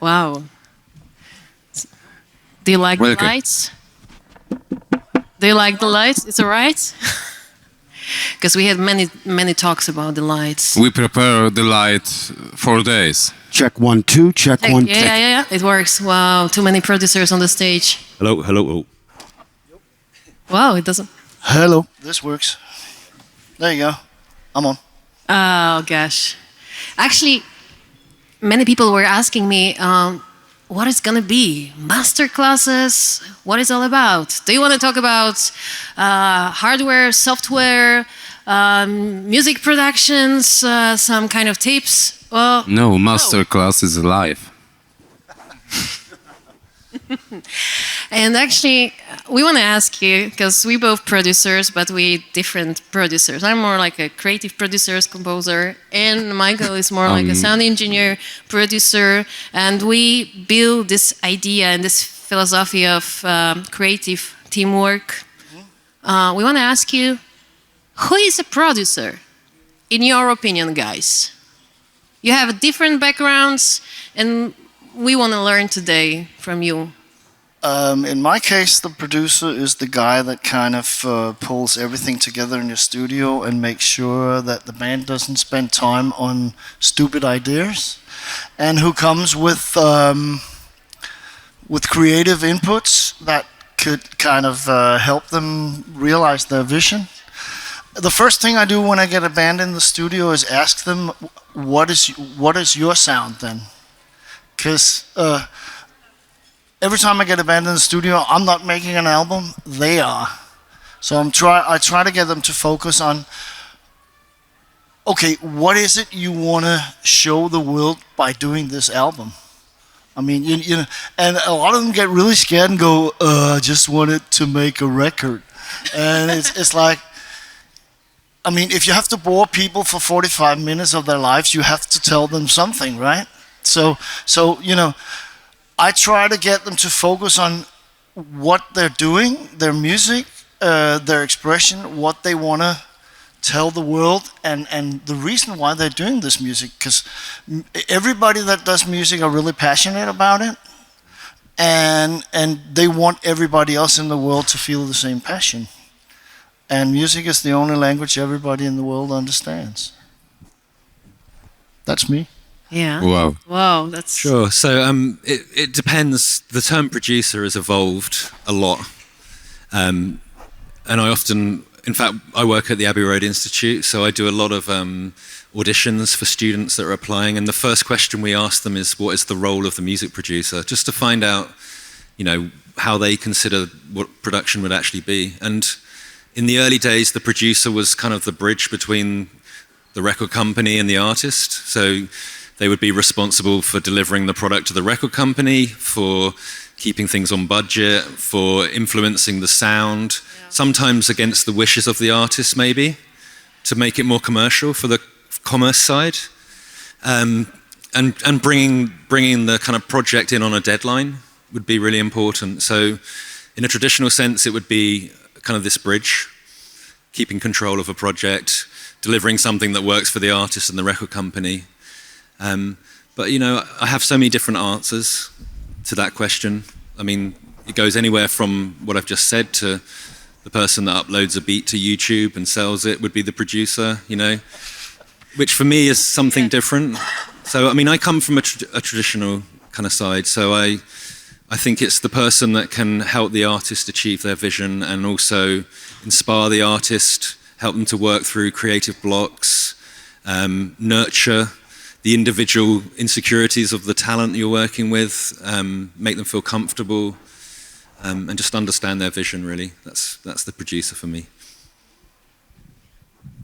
Wow. Do you like the lights? Do you like the lights? It's all right? Because we had many talks about the lights. We prepare the light for days. Check 1, 2, check 1, yeah, yeah, it works. Wow, too many producers on the stage. Hello, hello. Wow, it doesn't... Hello, this works. There you go. I'm on. Oh, gosh. Actually, many people were asking me, what is going to be? Masterclasses? What is all about? Do you want to talk about hardware, software, music productions, some kind of tips? Well, no, Masterclass is live. And actually, we want to ask you, because we both producers, but we different producers. I'm more like a creative producer, composer, and Michael is more like a sound engineer, producer, and we build this idea and this philosophy of creative teamwork. We want to ask you, who is a producer, in your opinion, guys? You have different backgrounds, and we want to learn today from you. In my case, the producer is the guy that kind of pulls everything together in your studio and makes sure that the band doesn't spend time on stupid ideas, and who comes with creative inputs that could kind of help them realize their vision. The first thing I do when I get a band in the studio is ask them, what is your sound then? Because every time I get a band in the studio, I'm not making an album, they are. So I try to get them to focus on, okay, what is it you want to show the world by doing this album? I mean, you know, and a lot of them get really scared and go, I just wanted to make a record. And it's like, I mean, if you have to bore people for 45 minutes of their lives, you have to tell them something, right? So you know, I try to get them to focus on what they're doing, their music, their expression, what they want to tell the world, and the reason why they're doing this music. Because everybody that does music are really passionate about it, and they want everybody else in the world to feel the same passion. And music is the only language everybody in the world understands. That's me. Yeah. Wow. Wow, that's... Sure. So it depends. The term producer has evolved a lot. And I often, in fact, I work at the Abbey Road Institute, so I do a lot of auditions for students that are applying. And the first question we ask them is, what is the role of the music producer? Just to find out, you know, how they consider what production would actually be. And in the early days, the producer was kind of the bridge between the record company and the artist. So they would be responsible for delivering the product to the record company, for keeping things on budget, for influencing the sound, sometimes against the wishes of the artist maybe, to make it more commercial for the commerce side, and bringing the kind of project in on a deadline would be really important. So in a traditional sense, it would be kind of this bridge, keeping control of a project, delivering something that works for the artist and the record company. But you know, I have so many different answers to that question. I mean, it goes anywhere from what I've just said to the person that uploads a beat to YouTube and sells it would be the producer, you know, which for me is something different. So, I mean, I come from a traditional kind of side, so I think it's the person that can help the artist achieve their vision and also inspire the artist, help them to work through creative blocks, nurture the individual insecurities of the talent you're working with, make them feel comfortable, and just understand their vision. Really, that's the producer for me.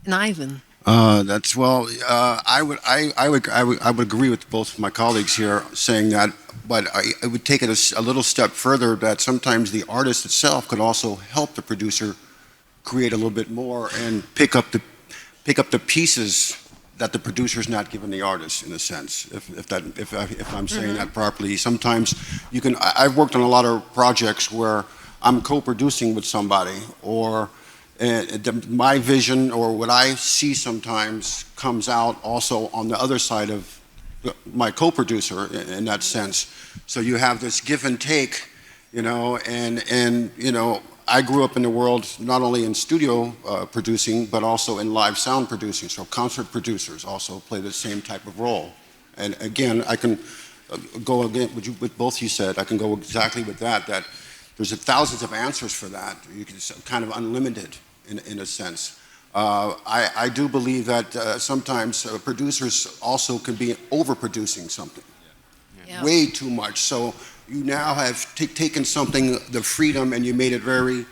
And Ivan. That's well. I would agree with both of my colleagues here saying that, but I would take it a little step further. That sometimes the artist itself could also help the producer create a little bit more and pick up the pieces that the producer's not giving the artist, in a sense. If I'm saying that properly, sometimes you can. I've worked on a lot of projects where I'm co-producing with somebody, or my vision or what I see sometimes comes out also on the other side of my co-producer in that sense. So you have this give and take, you know, and you know, I grew up in the world not only in studio producing, but also in live sound producing. So concert producers also play the same type of role. And again, I can go again with both you said. I can go exactly with that. That there's thousands of answers for that. You can kind of unlimited in a sense. I do believe that sometimes producers also can be overproducing something, way too much. So you now have taken something, the freedom, and you made it very,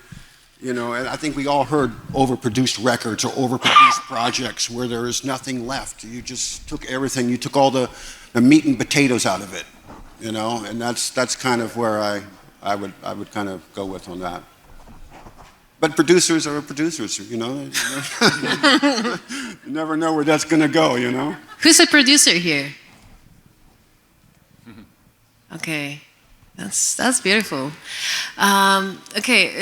you know, and I think we all heard overproduced records or overproduced projects where there is nothing left. You just took everything, you took all the meat and potatoes out of it, you know, and that's kind of where I would kind of go with on that. But producers are producers, you know. You never know where that's going to go, you know. Who's a producer here? Okay, that's beautiful. Okay,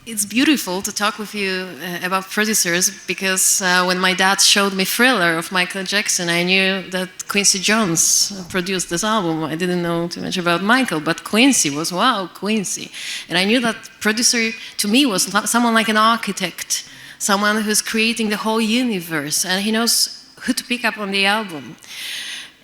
it's beautiful to talk with you about producers because when my dad showed me Thriller of Michael Jackson, I knew that Quincy Jones produced this album. I didn't know too much about Michael, but Quincy was, wow, Quincy. And I knew that producer to me was someone like an architect, someone who's creating the whole universe, and he knows who to pick up on the album.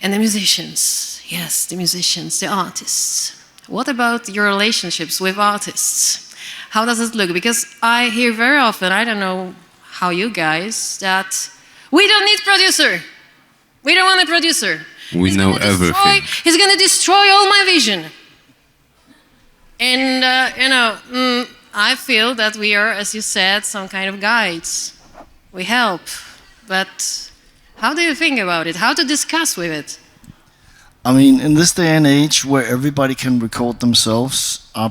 And the musicians, yes, the musicians, the artists. What about your relationships with artists? How does it look? Because I hear very often, I don't know how you guys, that we don't need producer. We don't want a producer. We know everything. He's going to destroy all my vision. And, you know, I feel that we are, as you said, some kind of guides. We help. But how do you think about it? How to discuss with it? I mean, in this day and age where everybody can record themselves, I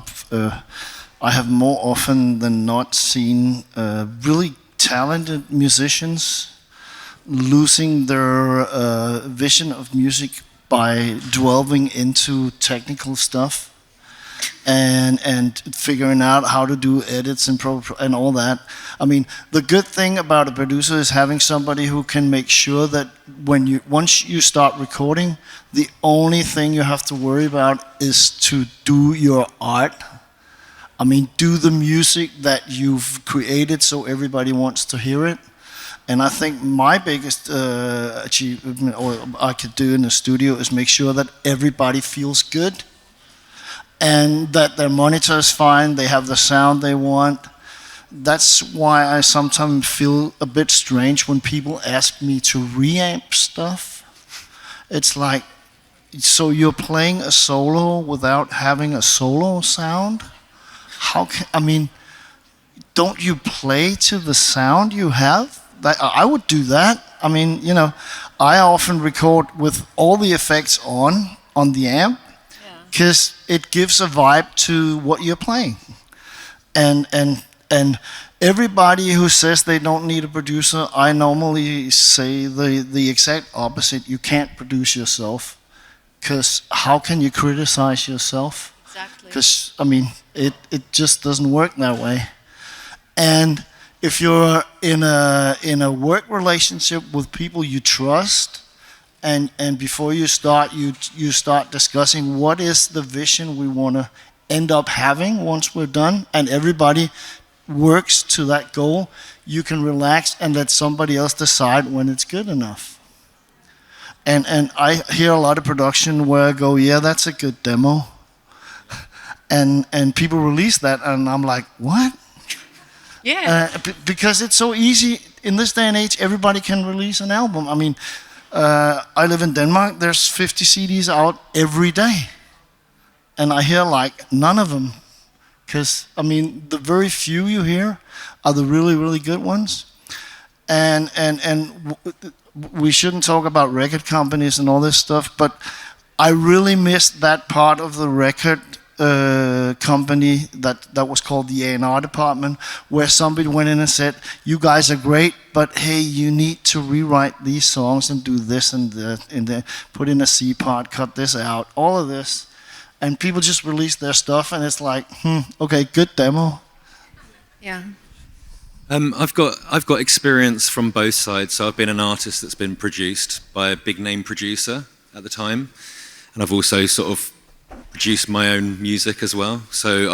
have more often than not seen really talented musicians losing their vision of music by delving into technical stuff and figuring out how to do edits and all that. I mean, the good thing about a producer is having somebody who can make sure that once you start recording, the only thing you have to worry about is to do your art. I mean, do the music that you've created so everybody wants to hear it. And I think my biggest achievement, or I could do in the studio, is make sure that everybody feels good and that their monitor is fine, they have the sound they want. That's why I sometimes feel a bit strange when people ask me to reamp stuff. It's like, so you're playing a solo without having a solo sound? I mean, don't you play to the sound you have? I would do that. I mean, you know, I often record with all the effects on the amp, because it gives a vibe to what you're playing. And everybody who says they don't need a producer, I normally say the exact opposite. You can't produce yourself, because how can you criticize yourself? Exactly. Because, I mean, it just doesn't work that way. And if you're in a work relationship with people you trust, and before you start discussing what is the vision we want to end up having once we're done, and everybody works to that goal, you can relax and let somebody else decide when it's good enough. And I hear a lot of production where I go, yeah, that's a good demo. And people release that, and I'm like, what? Yeah. Because it's so easy. In this day and age, everybody can release an album. I mean, I live in Denmark. There's 50 CDs out every day. And I hear like none of them. Because, I mean, the very few you hear are the really, really good ones. And we shouldn't talk about record companies and all this stuff, but I really missed that part of the record company that was called the A&R department, where somebody went in and said, you guys are great, but hey, you need to rewrite these songs and do this and that, and then put in a C part, cut this out, all of this. And people just release their stuff, and it's like, okay, good demo. Yeah. I've got experience from both sides. So I've been an artist that's been produced by a big name producer at the time, and I've also sort of produced my own music as well. So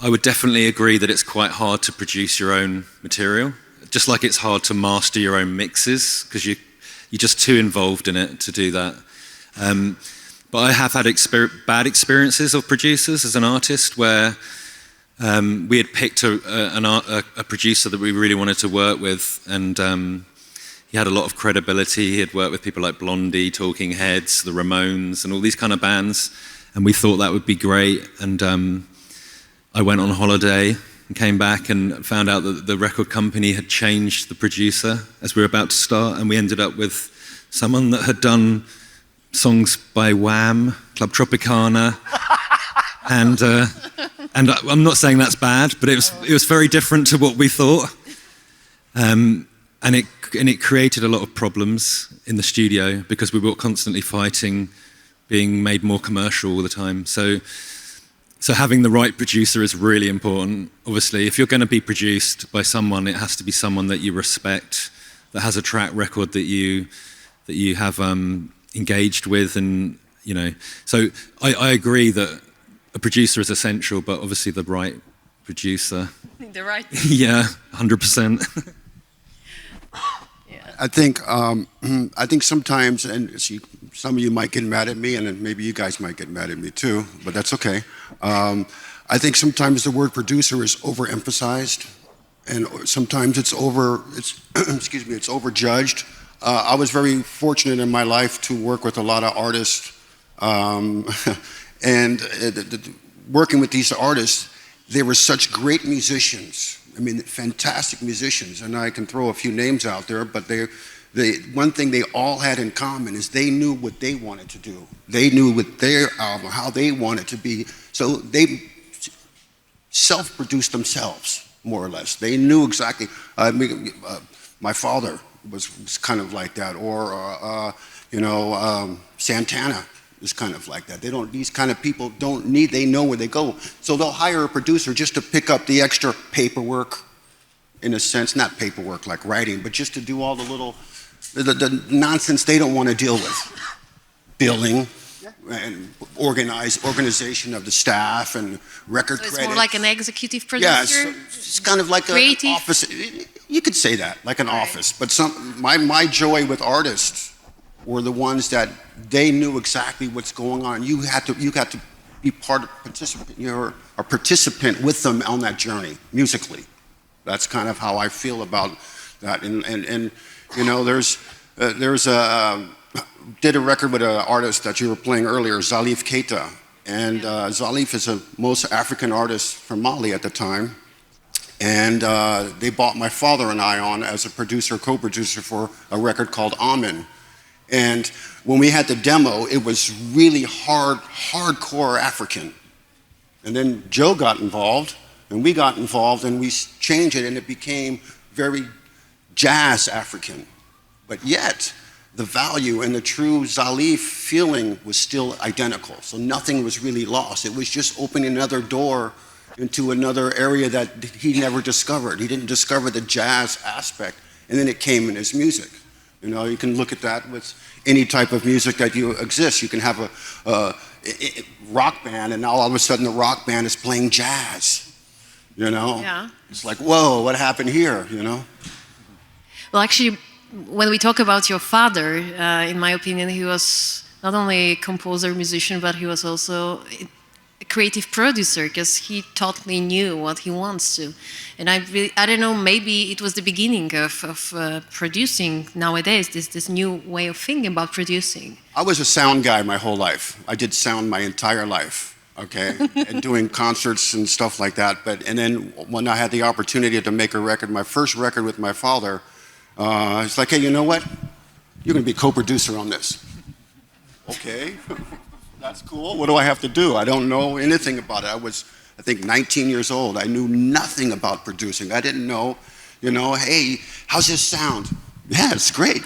I would definitely agree that it's quite hard to produce your own material, just like it's hard to master your own mixes because you're just too involved in it to do that. But I have had bad experiences of producers as an artist where we had picked a producer that we really wanted to work with, and he had a lot of credibility. He had worked with people like Blondie, Talking Heads, the Ramones, and all these kind of bands, and we thought that would be great. And I went on holiday and came back and found out that the record company had changed the producer as we were about to start, and we ended up with someone that had done songs by Wham, Club Tropicana, and I'm not saying that's bad, but it was very different to what we thought, and it created a lot of problems in the studio because we were constantly fighting, being made more commercial all the time. So having the right producer is really important. Obviously, if you're going to be produced by someone, it has to be someone that you respect, that has a track record that you have engaged with, and you know. So I agree that a producer is essential, but obviously the right producer. The right. Yeah, 100%. I think sometimes, and see, some of you might get mad at me, and then maybe you guys might get mad at me too, but that's okay. I think sometimes the word producer is overemphasized, and sometimes it's it's overjudged. I was very fortunate in my life to work with a lot of artists, and working with these artists, they were such great musicians. I mean, fantastic musicians, and I can throw a few names out there, but one thing they all had in common is they knew what they wanted to do. They knew with their album how they wanted to be, so they self-produced themselves, more or less. They knew exactly. My father was kind of like that, or Santana is kind of like that. These kind of people they know where they go. So they'll hire a producer just to pick up the extra paperwork, in a sense, not paperwork like writing, but just to do all the nonsense they don't want to deal with. Billing, and organization of the staff, and record credits. It's more like an executive producer? Yeah, it's kind of like an office. You could say that, like an office. But my joy with artists were the ones that they knew exactly what's going on. You had to be you're a participant with them on that journey, musically. That's kind of how I feel about that. And you know, did a record with an artist that you were playing earlier, Salif Keita. And Salif is a most African artist from Mali at the time. And they brought my father and I on as a co-producer for a record called Amen. And when we had the demo, it was really hardcore African. And then Joe got involved, and we got involved, and we changed it, and it became very jazz African. But yet, the value and the true Salif feeling was still identical. So nothing was really lost. It was just opening another door into another area that he never discovered. He didn't discover the jazz aspect, and then it came in his music. You know, you can look at that with any type of music that exists. You can have a rock band, and now all of a sudden the rock band is playing jazz. You know? Yeah. It's like, whoa, what happened here, you know? Well, actually, when we talk about your father, in my opinion, he was not only a composer, musician, but he was also a creative producer, because he totally knew what he wants to. And I don't know, maybe it was the beginning of producing nowadays, this new way of thinking about producing. I was a sound guy my whole life. I did sound my entire life, okay, and doing concerts and stuff like that. And then when I had the opportunity to make a record, my first record with my father, it's like, hey, you know what? You're going to be co-producer on this. Okay, that's cool. What do I have to do? I don't know anything about it. I was, I think, 19 years old. I knew nothing about producing. I didn't know, you know, hey, how's this sound? Yeah, it's great.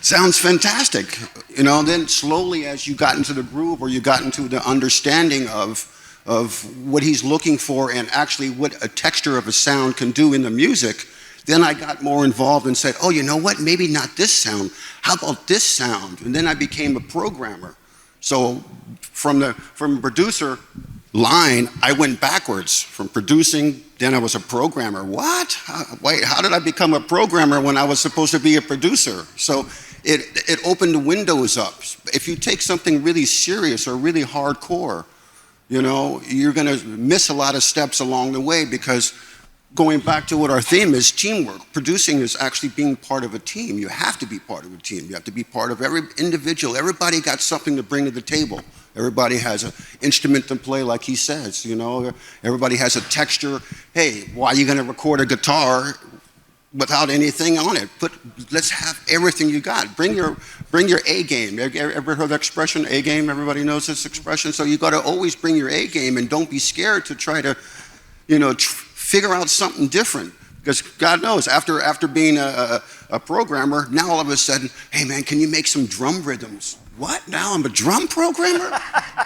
Sounds fantastic. You know, then slowly as you got into the groove, or you got into the understanding of of what he's looking for and actually what a texture of a sound can do in the music, then I got more involved and said, oh, you know what, maybe not this sound, how about this sound? And then I became a programmer. So from a producer line, I went backwards. From producing, then I was a programmer. What? Wait, how did I become a programmer when I was supposed to be a producer? So it opened the windows up. If you take something really serious or really hardcore, you know, you're going to miss a lot of steps along the way, because going back to what our theme is, teamwork. Producing is actually being part of a team. You have to be part of a team. You have to be part of every individual. Everybody got something to bring to the table. Everybody has an instrument to play, like he says, you know. Everybody has a texture. Hey, why are you going to record a guitar without anything on it? Let's have everything you got. Bring your A game. Ever heard the expression, A game? Everybody knows this expression. So you got to always bring your A game, and don't be scared to try to, you know, figure out something different. Because God knows, after being a programmer, now all of a sudden, hey man, can you make some drum rhythms? What? Now I'm a drum programmer?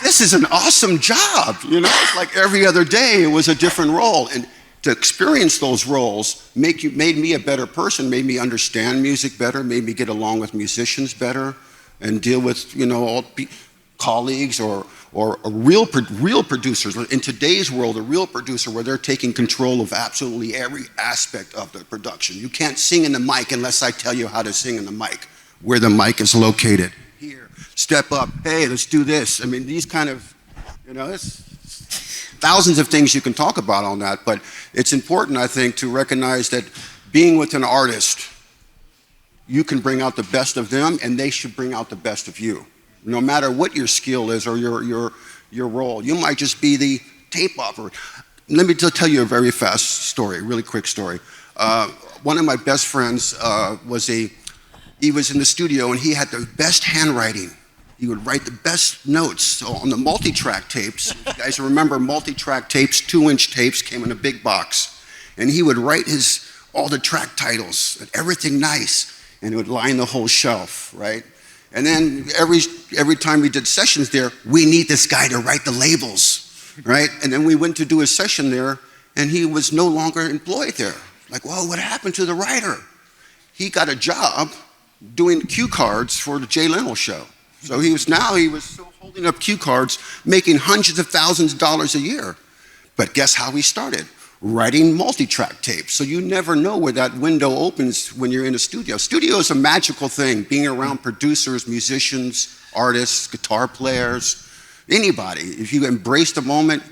This is an awesome job. You know, it's like every other day it was a different role. And to experience those roles made me a better person, made me understand music better, made me get along with musicians better, and deal with, you know, all colleagues or real producers. In today's world, a real producer where they're taking control of absolutely every aspect of the production. You can't sing in the mic unless I tell you how to sing in the mic, where the mic is located. Here, step up, hey, let's do this. I mean, these kind of, you know, it's thousands of things you can talk about on that, but it's important, I think, to recognize that being with an artist, you can bring out the best of them, and they should bring out the best of you. No matter what your skill is or your role. You might just be the tape operator. Let me tell you a very fast story, really quick story. One of my best friends he was in the studio, and he had the best handwriting. He would write the best notes. So on the multi-track tapes, you guys remember multi-track tapes, 2-inch tapes came in a big box. And he would write all the track titles, and everything nice, and it would line the whole shelf, right? And then every time we did sessions there, we need this guy to write the labels, right? And then we went to do a session there, and he was no longer employed there. Like, well, what happened to the writer? He got a job doing cue cards for the Jay Leno show. So he was still holding up cue cards, making hundreds of thousands of dollars a year. But guess how he started? Writing multi-track tapes. So you never know where that window opens when you're in a studio. Studio is a magical thing, being around producers, musicians, artists, guitar players, anybody. If you embrace the moment,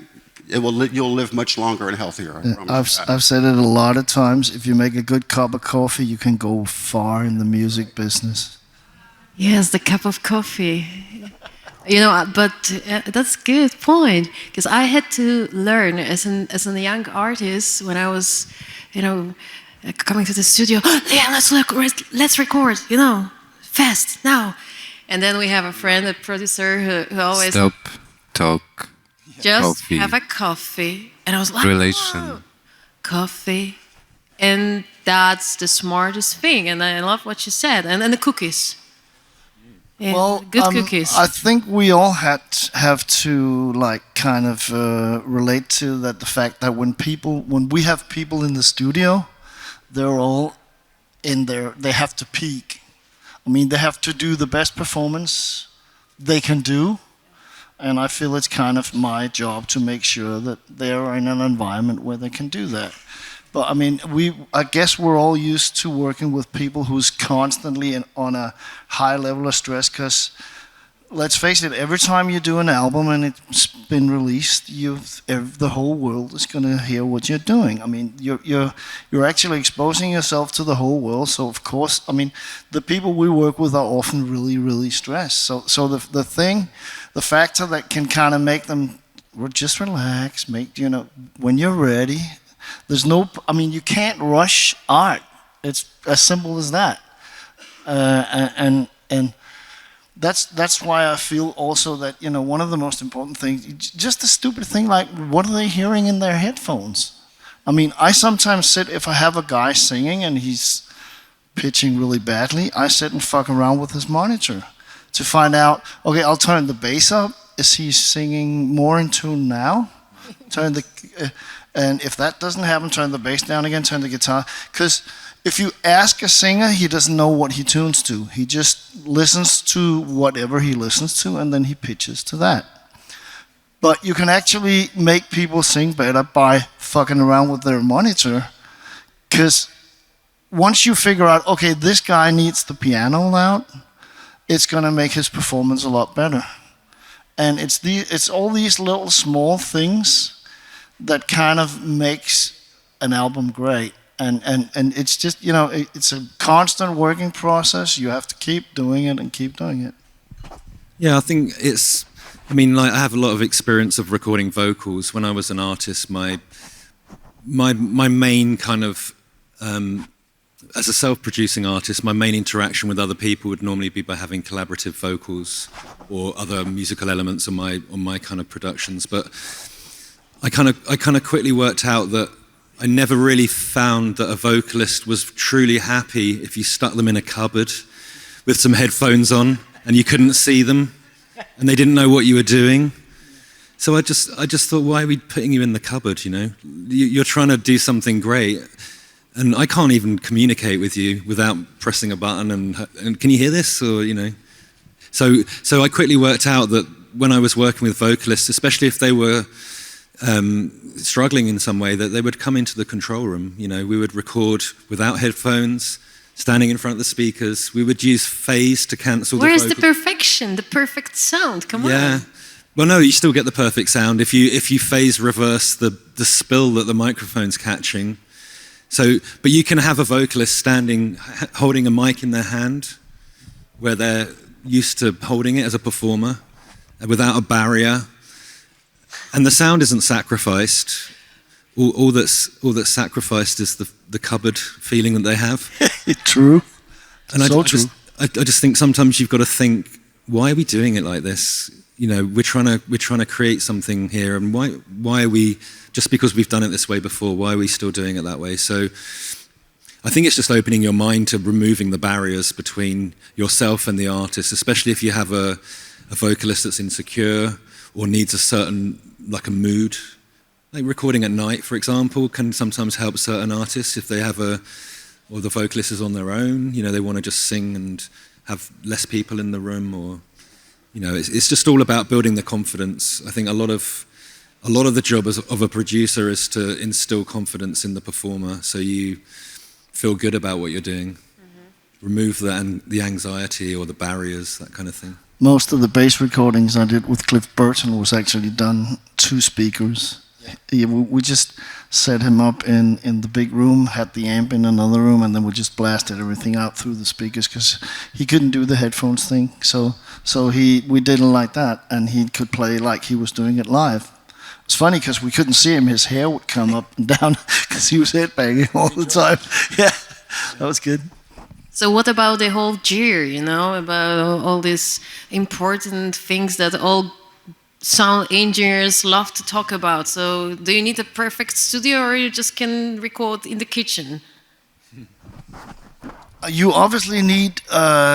you'll live much longer and healthier. I've said it a lot of times. If you make a good cup of coffee, you can go far in the music business. Yes, the cup of coffee. You know, but that's a good point, because I had to learn as a young artist when I was, you know, coming to the studio. Yeah, let's record. You know, fast now. And then we have a friend, a producer, who always Stop, talk, just coffee. have a coffee, and I was like, Relation. "Whoa, coffee," and that's the smartest thing. And I love what you said, and the cookies. Yeah, Well, good cookies. I think we all have to like kind of relate to that, the fact that when we have people in the studio, they're all in there. They have to peak. I mean, they have to do the best performance they can do, and I feel it's kind of my job to make sure that they're in an environment where they can do that. But I mean, I guess we're all used to working with people who's constantly on a high level of stress, because let's face it, every time you do an album and it's been released, the whole world is going to hear what you're doing. I mean, you're actually exposing yourself to the whole world. So of course, I mean, the people we work with are often really, really stressed. So the factor that can kind of make them just relax, when you're ready. You can't rush art. It's as simple as that. And that's why I feel also that, one of the most important things, just a stupid thing like, what are they hearing in their headphones? I mean, I sometimes sit, if I have a guy singing and he's pitching really badly, I sit and fuck around with his monitor to find out, okay, I'll turn the bass up. Is he singing more in tune now? And if that doesn't happen, turn the bass down again, turn the guitar. Because if you ask a singer, he doesn't know what he tunes to. He just listens to whatever he listens to, and then he pitches to that. But you can actually make people sing better by fucking around with their monitor. Because once you figure out, okay, this guy needs the piano loud, it's going to make his performance a lot better. And it's all these little small things that kind of makes an album great. And it's just, it's a constant working process. You have to keep doing it and keep doing it. Yeah, I think I have a lot of experience of recording vocals. When I was an artist, my main kind of, as a self-producing artist, my main interaction with other people would normally be by having collaborative vocals or other musical elements on my kind of productions. But I kind of quickly worked out that I never really found that a vocalist was truly happy if you stuck them in a cupboard with some headphones on and you couldn't see them and they didn't know what you were doing. So I just thought, why are we putting you in the cupboard, You're trying to do something great and I can't even communicate with you without pressing a button and can you hear this? Or, So I quickly worked out that when I was working with vocalists, especially if they were struggling in some way, that they would come into the control room. We would record without headphones, standing in front of the speakers. We would use phase to cancel the vocal. Where's the perfection, the perfect sound? Come on. Yeah. Well, no, you still get the perfect sound if you phase reverse the spill that the microphone's catching. But you can have a vocalist standing, holding a mic in their hand, where they're used to holding it as a performer, without a barrier. And the sound isn't sacrificed. All that's sacrificed is the cupboard feeling that they have. True. And I just think sometimes you've got to think, why are we doing it like this? We're trying to create something here, and why are we, just because we've done it this way before, why are we still doing it that way? So I think it's just opening your mind to removing the barriers between yourself and the artist, especially if you have a vocalist that's insecure or needs a certain, like a mood. Like recording at night, for example, can sometimes help certain artists if they have or the vocalist is on their own, they want to just sing and have less people in the room, or, it's just all about building the confidence. I think a lot of the job of a producer is to instill confidence in the performer, so you feel good about what you're doing. Mm-hmm. Remove the anxiety or the barriers, that kind of thing. Most of the bass recordings I did with Cliff Burton was actually done to speakers. Yeah, we just set him up in the big room, had the amp in another room, and then we just blasted everything out through the speakers because he couldn't do the headphones thing. So we did it like that, and he could play like he was doing it live. It's funny because we couldn't see him; his hair would come up and down because he was headbanging all the time. Yeah, that was good. So what about the whole year, about all these important things that all sound engineers love to talk about? So do you need a perfect studio, or you just can record in the kitchen? You obviously need,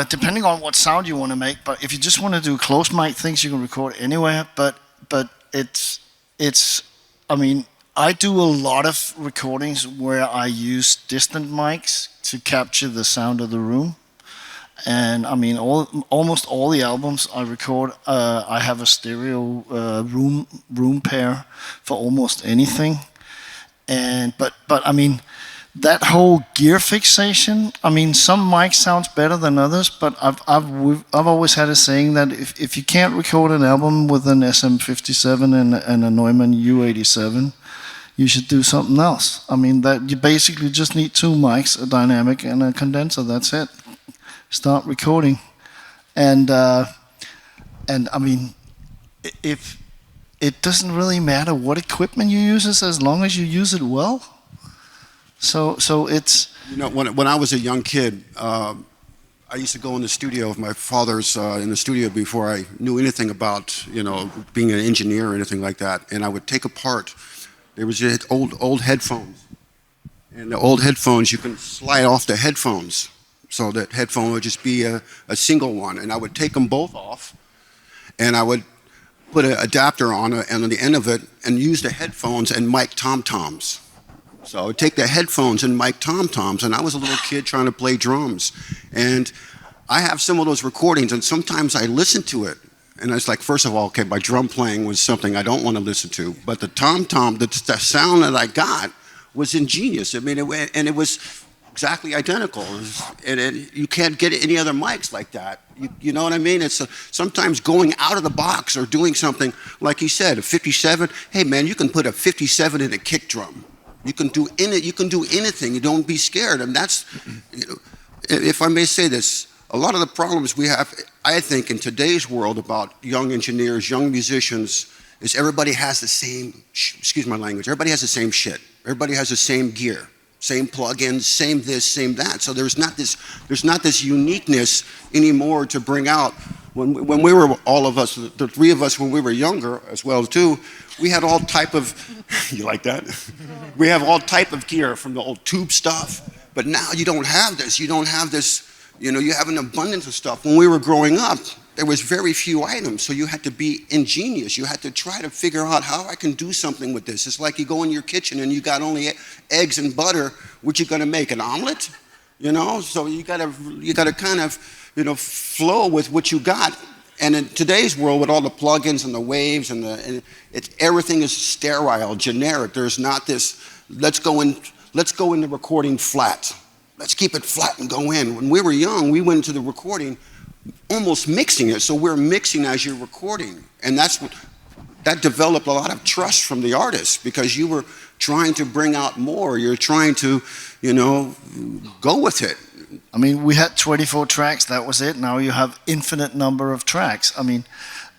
depending on what sound you want to make, but if you just want to do close mic things, you can record anywhere, but I do a lot of recordings where I use distant mics to capture the sound of the room. And almost all the albums I record, I have a stereo room pair for almost anything. But that whole gear fixation. Some mics sounds better than others, but I've always had a saying that if you can't record an album with an SM57 and a Neumann U87, you should do something else. That you basically just need two mics, a dynamic and a condenser. That's it. Start recording, and if it doesn't really matter what equipment you use, as long as you use it well. So it's when I was a young kid, I used to go in the studio with my father's in the studio before I knew anything about being an engineer or anything like that, and I would take apart. There was just old headphones, and the old headphones you can slide off the headphones. So that headphone would just be a single one, and I would take them both off, and I would put an adapter on the end of it and use the headphones and mic tom-toms. So I would take the headphones and mic tom-toms, and I was a little kid trying to play drums. And I have some of those recordings, and sometimes I listen to it. And it's like, first of all, okay, my drum playing was something I don't want to listen to. But the tom-tom, the sound that I got was ingenious. I mean, it was exactly identical. You can't get any other mics like that. You know what I mean? It's sometimes going out of the box or doing something, like you said, a 57. Hey, man, you can put a 57 in a kick drum. You can do anything. You don't be scared. And that's, if I may say this, a lot of the problems we have, I think, in today's world about young engineers, young musicians, is everybody has the same, excuse my language, everybody has the same shit. Everybody has the same gear, same plugins, same this, same that. So there's not this uniqueness anymore to bring out. When we were, all of us, the three of us, when we were younger, as well too, we had all type of, you like that? We have all type of gear, from the old tube stuff, but now you don't have this. You don't have this, you have an abundance of stuff. When we were growing up, there was very few items, so you had to be ingenious. You had to try to figure out how I can do something with this. It's like you go in your kitchen and you got only eggs and butter. What you gonna make, an omelet? So you gotta kind of, flow with what you got. And in today's world, with all the plugins and the waves and everything is sterile, generic. There's not this, let's go in the recording flat. Let's keep it flat and go in. When we were young, we went into the recording almost mixing it. So we're mixing as you're recording. And that developed a lot of trust from the artist, because you were trying to bring out more. You're trying to, go with it. I mean, we had 24 tracks, that was it. Now you have infinite number of tracks. I mean,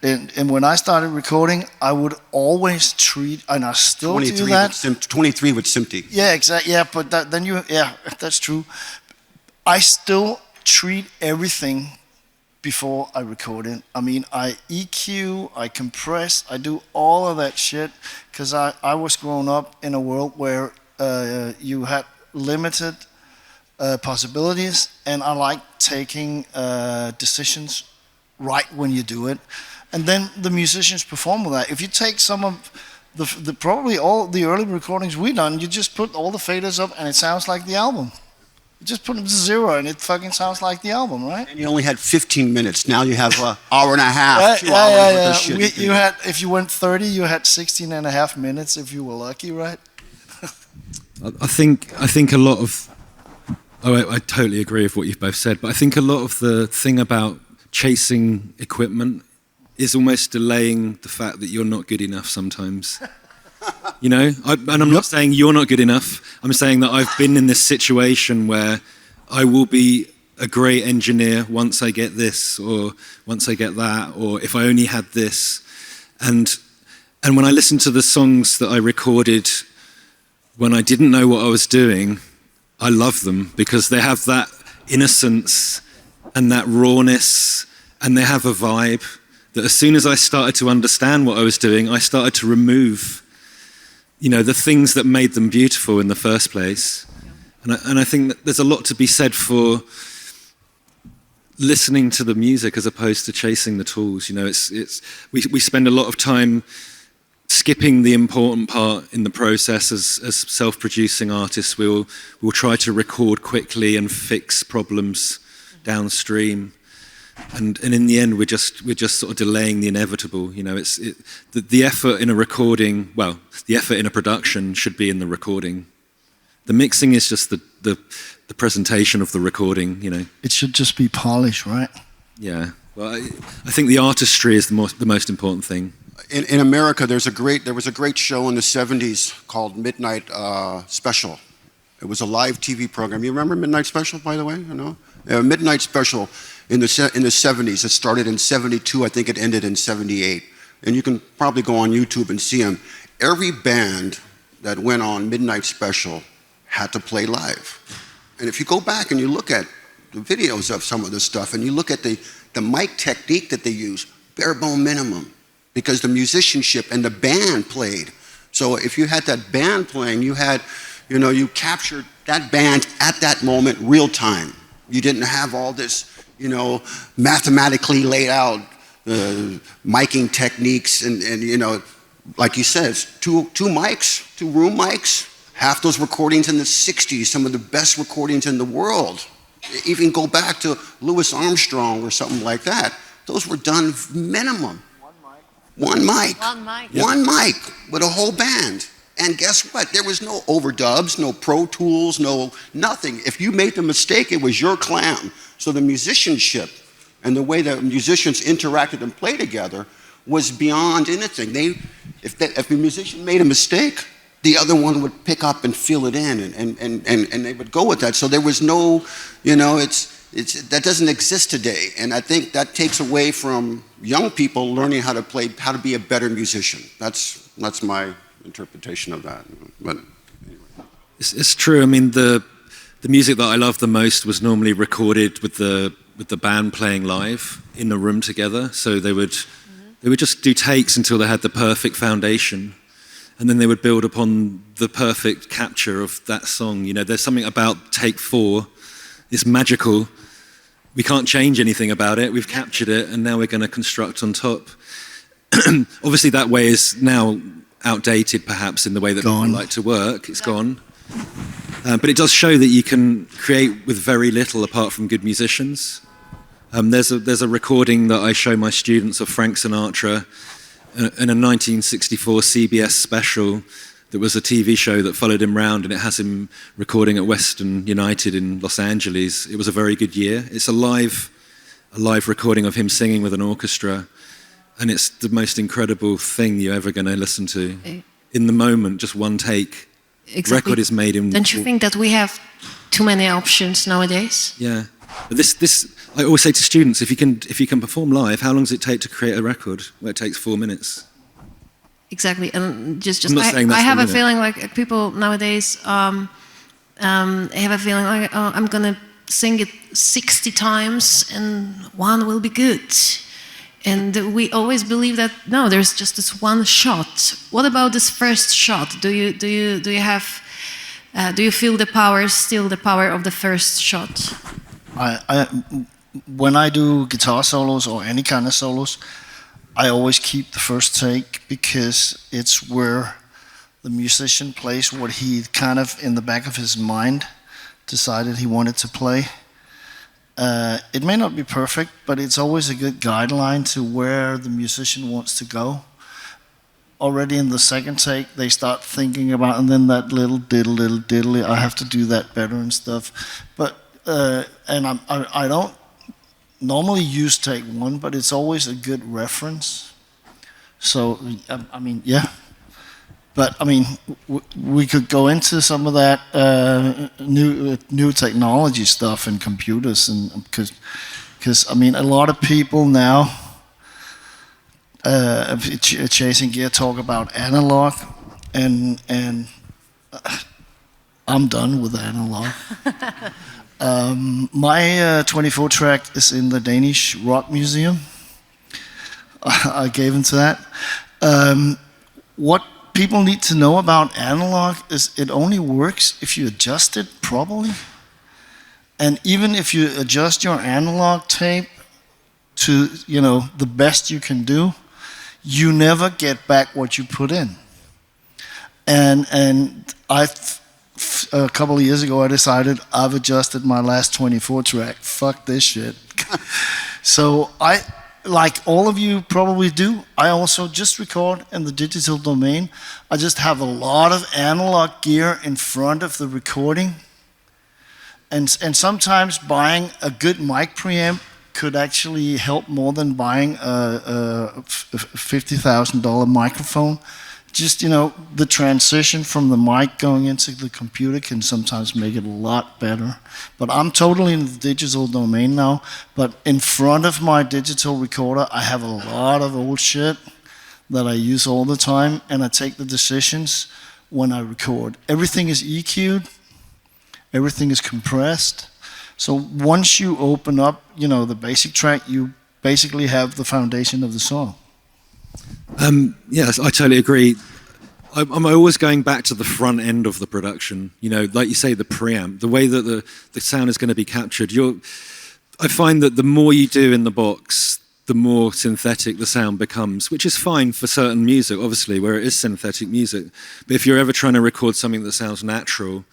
and when I started recording, I would always treat, and I still do that. 23 with SMPTE. Yeah, exactly. Yeah, but that's true. I still treat everything before I record it. I mean, I EQ, I compress, I do all of that shit, because I was growing up in a world where you had limited possibilities, and I like taking decisions right when you do it. And then the musicians perform with that. If you take some of the probably all the early recordings we done, you just put all the faders up and it sounds like the album. You just put them to zero and it fucking sounds like the album, right? And you only had 15 minutes. Now you have an hour and a half, 2 hours worth of shit. You had, if you went 30, you had 16 and a half minutes if you were lucky, right? I think a lot of, I totally agree with what you've both said, but I think a lot of the thing about chasing equipment is almost delaying the fact that you're not good enough sometimes. And I'm not saying you're not good enough. I'm saying that I've been in this situation where I will be a great engineer once I get this, or once I get that, or if I only had this. And when I listen to the songs that I recorded when I didn't know what I was doing, I love them because they have that innocence and that rawness, and they have a vibe that as soon as I started to understand what I was doing, I started to remove, the things that made them beautiful in the first place. And I think that there's a lot to be said for listening to the music as opposed to chasing the tools. We spend a lot of time skipping the important part in the process as self-producing artists. We'll try to record quickly and fix problems downstream. And in the end, we're just sort of delaying the inevitable. The effort in a recording, the effort in a production should be in the recording. The mixing is just the presentation of the recording. It should just be polished, right? Yeah. Well, I think the artistry is the most important thing. In America, there was a great show in the 70s called Midnight Special. It was a live TV program. You remember Midnight Special, by the way? Midnight Special in the 70s. It started in 72. I think it ended in 78. And you can probably go on YouTube and see them. Every band that went on Midnight Special had to play live. And if you go back and you look at the videos of some of this stuff, and you look at the mic technique that they use, bare bone minimum, because the musicianship and the band played. So if you had that band playing, you had, you captured that band at that moment, real time. You didn't have all this, mathematically laid out miking techniques, and you know, like you said, it's two mics, 2 room mics. Half those recordings in the 60s, some of the best recordings in the world. Even go back to Louis Armstrong or something like that. Those were done minimum. One mic. One mic with a whole band. And guess what? There was no overdubs, no Pro Tools, no nothing. If you made the mistake, it was your clown. So the musicianship and the way that musicians interacted and played together was beyond anything. If a musician made a mistake, the other one would pick up and fill it in, and they would go with that. So there was no, you know, that doesn't exist today. And I think that takes away from young people learning how to be a better musician. That's my interpretation of that. But anyway. It's true. I mean, the music that I love the most was normally recorded with the band playing live in a room together. So they would just do takes until they had the perfect foundation, and then they would build upon the perfect capture of that song. You know, there's something about take 4. It's magical. We can't change anything about it. We've captured it, and now we're going to construct on top. Obviously, that way is now outdated, perhaps, in the way that people like to work. It's gone. But it does show that you can create with very little apart from good musicians. There's a recording that I show my students of Frank Sinatra in a 1964 CBS special that was a TV show that followed him round, and it has him recording at Western United in Los Angeles. It was a very good year. It's a live recording of him singing with an orchestra, and it's the most incredible thing you're ever going to listen to. In the moment, just one take. Exactly. Record is made in... Don't you think that we have too many options nowadays? Yeah. But this I always say to students, if you can perform live, how long does it take to create a record? Well, it takes 4 minutes. Exactly, and just I'm not saying that's I have the a minute. feeling like people nowadays have a feeling like, oh, I'm gonna sing it 60 times and one will be good. And we always believe that no, there's just this one shot. What about this first shot? Do you feel the power, still the power of the first shot? When I do guitar solos or any kind of solos, I always keep the first take because it's where the musician plays what he kind of in the back of his mind decided he wanted to play. It may not be perfect, but it's always a good guideline to where the musician wants to go. Already in the second take, they start thinking about, and then that little diddly, I have to do that better and stuff. But and I don't normally use take 1, but it's always a good reference. So I mean, yeah. But I mean, we could go into some of that new technology stuff in computers, and because I mean, a lot of people now chasing gear talk about analog, and I'm done with analog. My 24 track is in the Danish Rock Museum. I gave him to that. What people need to know about analog is it only works if you adjust it properly. And even if you adjust your analog tape to, you know, the best you can do, you never get back what you put in. And a couple of years ago I decided I've adjusted my last 24 track. Fuck this shit. So I, like all of you probably do, I also just record in the digital domain. I just have a lot of analog gear in front of the recording. And sometimes buying a good mic preamp could actually help more than buying a $50,000 microphone. Just, you know, the transition from the mic going into the computer can sometimes make it a lot better. But I'm totally in the digital domain now. But in front of my digital recorder, I have a lot of old shit that I use all the time, and I take the decisions when I record. Everything is EQ'd, everything is compressed. So once you open up, you know, the basic track, you basically have the foundation of the song. Yes, I totally agree. I'm always going back to the front end of the production. You know, like you say, the preamp, the way that the sound is going to be captured. I find that the more you do in the box, the more synthetic the sound becomes, which is fine for certain music, obviously, where it is synthetic music. But if you're ever trying to record something that sounds natural,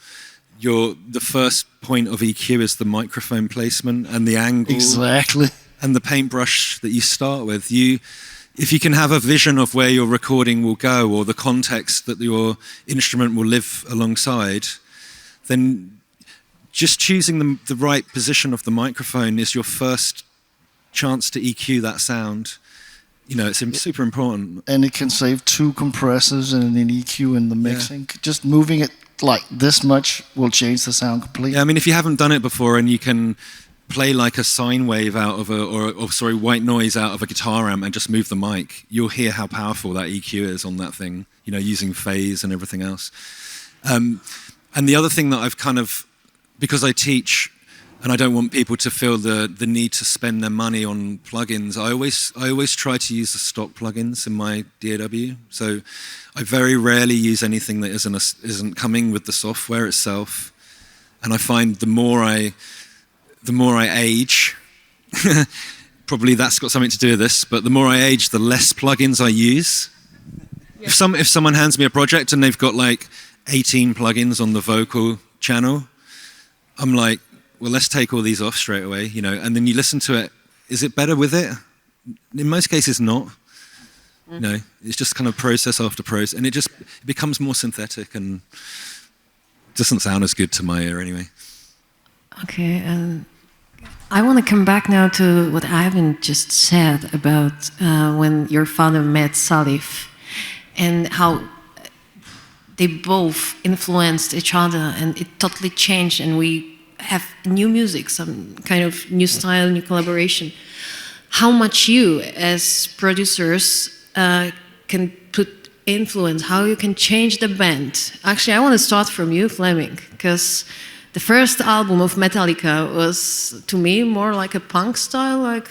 the first point of EQ is the microphone placement and the angle. Exactly. And the paintbrush that you start with. If you can have a vision of where your recording will go or the context that your instrument will live alongside, then just choosing the right position of the microphone is your first chance to EQ that sound. You know, it's super important. And it can save 2 compressors and an EQ in the mixing. Yeah. Just moving it like this much will change the sound completely. Yeah, I mean, if you haven't done it before and you can play like a sine wave out of white noise out of a guitar amp and just move the mic, you'll hear how powerful that EQ is on that thing, you know, using phase and everything else. And the other thing that I've kind of, because I teach and I don't want people to feel the need to spend their money on plugins, I always try to use the stock plugins in my DAW. So I very rarely use anything that isn't coming with the software itself. And I find the more I age, probably that's got something to do with this, but the more I age, the less plugins I use. Yeah. If someone hands me a project and they've got like 18 plugins on the vocal channel, I'm like, well, let's take all these off straight away, you know, and then you listen to it. Is it better with it? In most cases, not. Mm-hmm. You know, it's just kind of process after process, and it becomes more synthetic and doesn't sound as good to my ear anyway. Okay, I want to come back now to what Ivan just said about when your father met Salif and how they both influenced each other and it totally changed and we have new music, some kind of new style, new collaboration. How much you as producers can put influence, how you can change the band. Actually, I want to start from you, Fleming, because the first album of Metallica was, to me, more like a punk style. Like,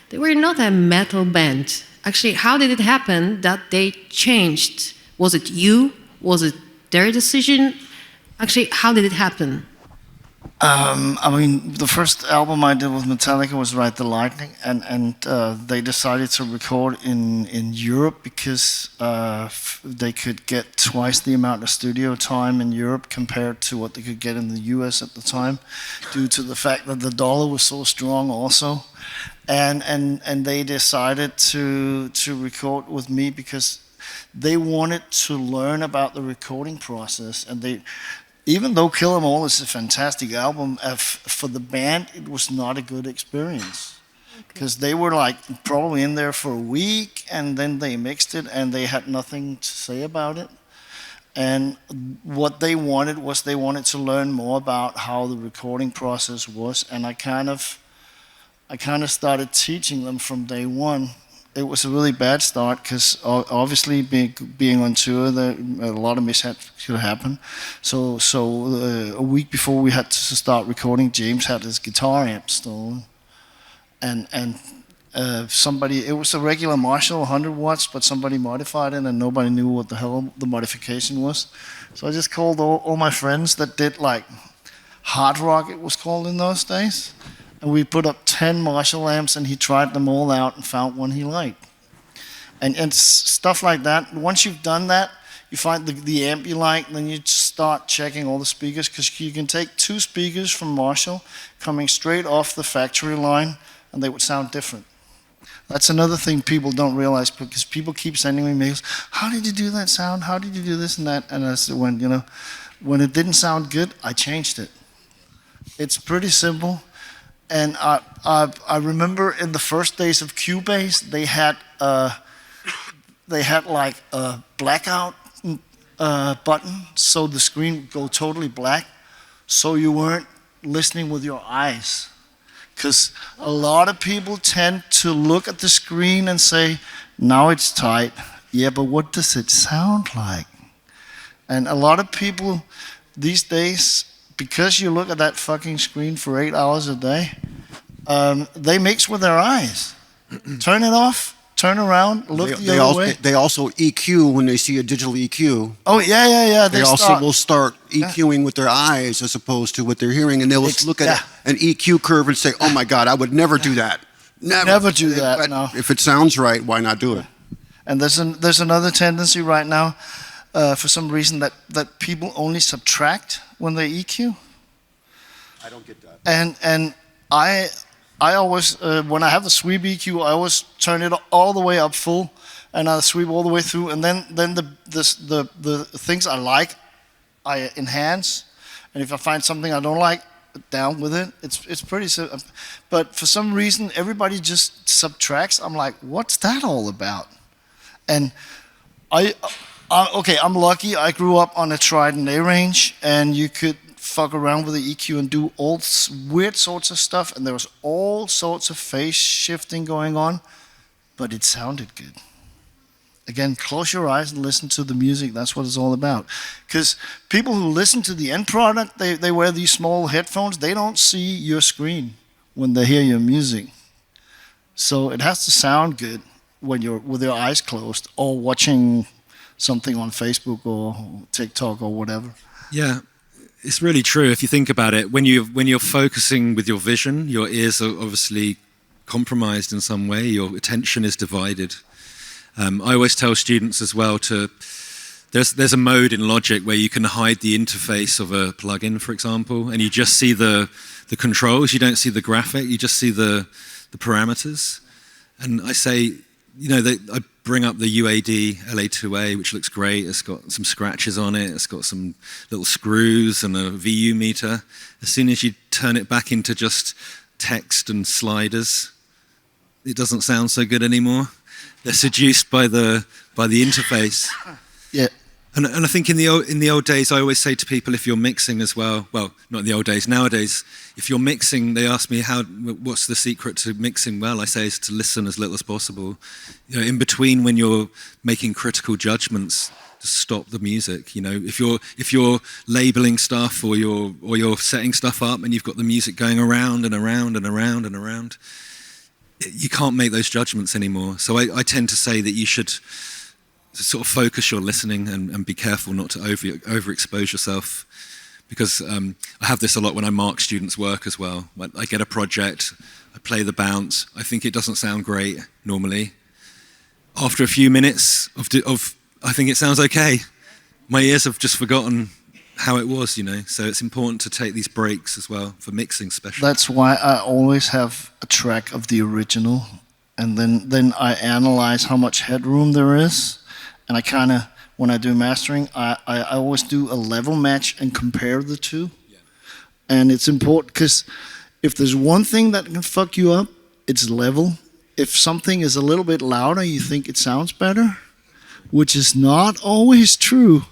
they were not a metal band. Actually, how did it happen that they changed? Was it you? Was it their decision? Actually, how did it happen? I mean, the first album I did with Metallica was Ride the Lightning, and they decided to record in Europe because they could get twice the amount of studio time in Europe compared to what they could get in the US at the time, due to the fact that the dollar was so strong also. And they decided to record with me because they wanted to learn about the recording process, and they, even though Kill 'Em All is a fantastic album, for the band it was not a good experience, because they were like probably in there for a week and then they mixed it and they had nothing to say about it. And what they wanted to learn more about how the recording process was, and I kind of started teaching them from day one. It was a really bad start because obviously being on tour, a lot of mishaps could happen. So a week before we had to start recording, James had his guitar amp stolen, and somebody, it was a regular Marshall 100 watts, but somebody modified it and nobody knew what the hell the modification was. So I just called all my friends that did like hard rock, it was called in those days. And we put up 10 Marshall amps and he tried them all out and found one he liked. And stuff like that. Once you've done that, you find the amp you like, then you start checking all the speakers, because you can take 2 speakers from Marshall coming straight off the factory line and they would sound different. That's another thing people don't realize, because people keep sending me mails, how did you do that sound? How did you do this and that? And I said, when it didn't sound good, I changed it. It's pretty simple. And I remember in the first days of Cubase, they had like a blackout button, so the screen would go totally black, so you weren't listening with your eyes. Because a lot of people tend to look at the screen and say, now it's tight. Yeah, but what does it sound like? And a lot of people these days, because you look at that fucking screen for 8 hours a day, they mix with their eyes. Turn it off, turn around, look the other way. They also EQ when they see a digital EQ. Oh, yeah. They also will start EQing with their eyes as opposed to what they're hearing, and they'll look at an EQ curve and say, oh my God, I would never do that. Never do that. But No. if it sounds right, why not do it? And there's another tendency right now, for some reason, that people only subtract when they EQ. I don't get that. And I always, when I have the sweep EQ, I always turn it all the way up full, and I sweep all the way through, and then the things I like, I enhance, and if I find something I don't like, down with it. It's pretty simple. But for some reason, everybody just subtracts. I'm like, what's that all about? And okay, I'm lucky. I grew up on a Trident A range, and you could fuck around with the EQ and do all weird sorts of stuff, and there was all sorts of phase shifting going on, but it sounded good. Again, close your eyes and listen to the music. That's what it's all about. Because people who listen to the end product, they wear these small headphones. They don't see your screen when they hear your music. So it has to sound good when you're with your eyes closed or watching something on Facebook or TikTok or whatever. Yeah, it's really true. If you think about it, when you're focusing with your vision, your ears are obviously compromised in some way. Your attention is divided. I always tell students as well there's a mode in Logic where you can hide the interface of a plugin, for example, and you just see the controls. You don't see the graphic. You just see the parameters. And I say, I bring up the UAD LA2A, which looks great. It's got some scratches on it. It's got some little screws and a VU meter. As soon as you turn it back into just text and sliders, it doesn't sound so good anymore. They're seduced by the interface. Yeah. And I think in the old days, I always say to people, if you're mixing as well, not in the old days, nowadays, if you're mixing, they ask me what's the secret to mixing well. I say is to listen as little as possible. In between when you're making critical judgments, to stop the music. If you're labeling stuff or you're setting stuff up and you've got the music going around and around and around and around, you can't make those judgments anymore. So I tend to say that you should sort of focus your listening and be careful not to overexpose yourself, because I have this a lot when I mark students' work as well. When I get a project, I play the bounce, I think it doesn't sound great normally. After a few minutes of I think it sounds okay, my ears have just forgotten how it was, so it's important to take these breaks as well for mixing especially. That's why I always have a track of the original, and then I analyze how much headroom there is, and I kind of, when I do mastering, I always do a level match and compare the two. Yeah. And it's important because if there's one thing that can fuck you up, it's level. If something is a little bit louder, you think it sounds better, which is not always true.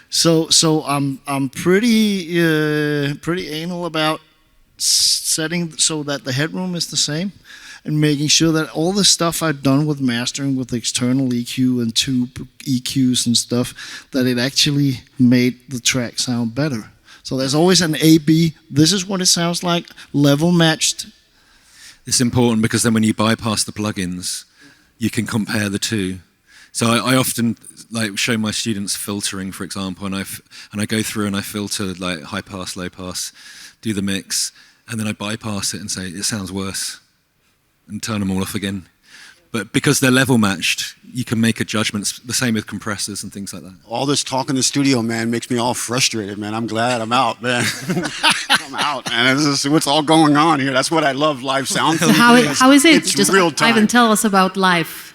So I'm pretty anal about setting so that the headroom is the same, and making sure that all the stuff I've done with mastering with external EQ and tube EQs and stuff, that it actually made the track sound better. So there's always an A-B. This is what it sounds like, level matched. It's important because then when you bypass the plugins, you can compare the two. So I often show my students filtering, for example, and I go through and I filter high pass, low pass, do the mix, and then I bypass it and say it sounds worse, and turn them all off again. But because they're level matched, you can make a judgment. It's the same with compressors and things like that. All this talk in the studio, man, makes me all frustrated, man. I'm glad I'm out, man. I'm out, man. This is what's all going on here. That's what I love, live sound. So how is it? It's real time. Ivan, tell us about live.